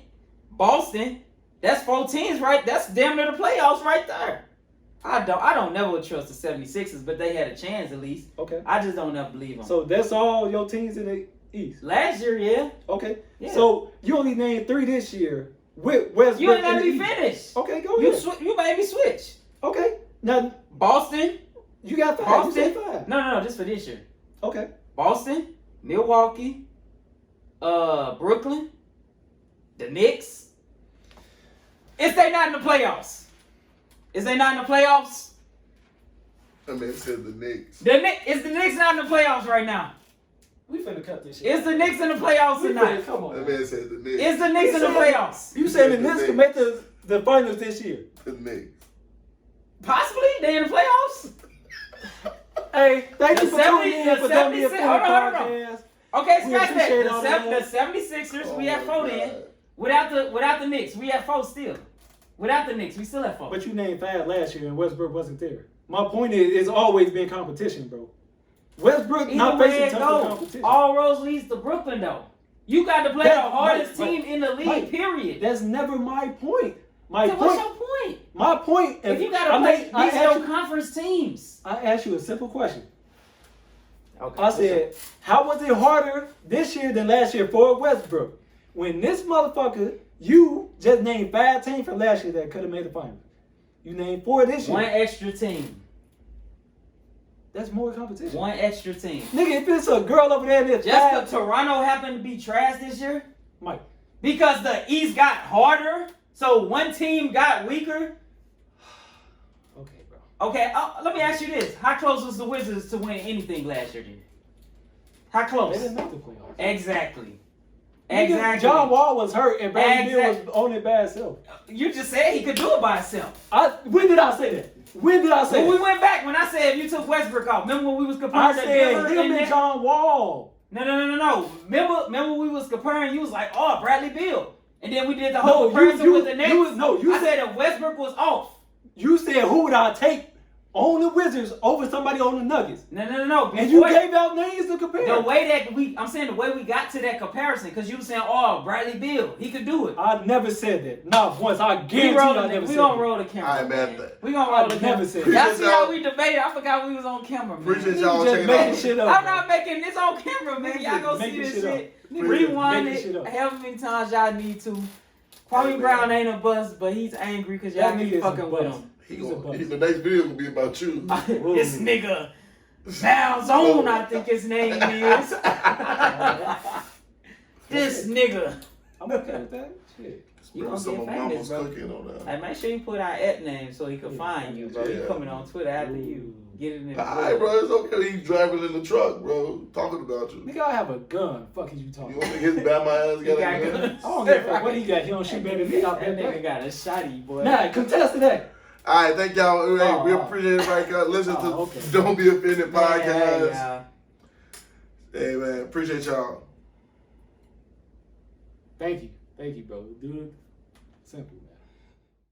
Boston, that's 4 teams, right? That's damn near the playoffs right there. I don't never trust the 76ers, but they had a chance at least. Okay. I just don't ever believe them. So that's all your teams in the East? Last year, yeah. Okay. Yeah. So you only named 3 this year with Westbrook. You ain't let me finish. Okay, go ahead. You made me switch. Okay. Now, Boston. You got 5. Boston. You said 5. No, just for this year. Okay. Boston, Milwaukee, Brooklyn, the Knicks. Is they not in the playoffs? Is they not in the playoffs? That man said the Knicks. Is the Knicks not in the playoffs right now? We finna cut this shit. Is the Knicks in the playoffs or not? Come on. That man said the Knicks. Is the Knicks in the playoffs? You said the Knicks can make the finals this year? The Knicks. Possibly? They in the playoffs? Hey, thank you for tuning in for Hold on. podcast. Okay, We scratch appreciate that. all The 76ers, we have 4 then. God. Without the Knicks, we have 4 still. Without the Knicks, we still have 4. But you named 5 last year and Westbrook wasn't there. My point is, it's always been competition, bro. Westbrook not facing tough competition. All roads leads to Brooklyn, though. You got to play the hardest team in the league, period. That's never my point. What's your point? My point. If you got to play these conference teams. I asked you a simple question. Okay, I said, how was it harder this year than last year for Westbrook? When this motherfucker, you just named 5 teams from last year that could have made the finals. You named 4 this year. 1 extra team. That's more competition. 1 extra team. Nigga, if it's a girl over there that's just because Toronto happened to be trash this year? Mike. Because the East got harder, so one team got weaker? Okay. Okay, let me ask you this: how close was the Wizards to win anything last year? Then? How They close? didn't make the playoffs. Exactly. Nigga, Exactly. John Wall was hurt and Bradley Beal was Exact- on it by himself. You just said he could do it by himself. When did I say that? When did I say When that? we went back, when I said if you took Westbrook off, remember when we was I comparing said Gilbert him and that- John Wall. No. Remember when we was comparing, you was like, oh, Bradley Beal. And then we did the No, whole comparison with the Nets. you I said if Westbrook was off. You said who would I take on the Wizards over somebody on the Nuggets? No. And you Before- gave out names to compare. the way that I'm saying the way we got to that comparison, because you were saying, oh, Bradley Beal, he could do it. I never said that. Not once. I We guarantee I never we said gonna that. roll the camera. All right, man. We gonna roll the I camera. never said Y'all that. see how we debated? I forgot we was on camera, man. Appreciate You y'all just checking making out. shit up. I'm bro. not making this on camera, man. Y'all go see Making this shit shit. up. Rewind Making shit it up. however many times y'all need to. Kwame Hey, Brown man. ain't a bust, but he's angry because That y'all nigga keep is a fucking with bust. him. The next video gonna be about you. This nigga Malzone, I think his name is. This nigga. I'm okay with that. Shit. You gonna Some get of famous, mama's bro. cooking on that. Hey, make sure you put our name so he can find you, bro. He Yeah. coming on Twitter after you. Get it in the Alright, bro, it's okay. He's driving in the truck, bro. Talking about you. Nigga, I have a gun. Fuck is you You talking don't about? think his Bama ass He got got a gun? guns. I don't give a fuck what he got. He don't shoot better than me. I That bet nigga that. got a shotty, boy. Nah, contest to that. Alright, thank y'all. Hey, we Oh. appreciate everybody. Listen to Okay. Don't Be Offended Yeah, podcast. yeah. Hey, man, appreciate y'all. Thank you, bro. Do it simple.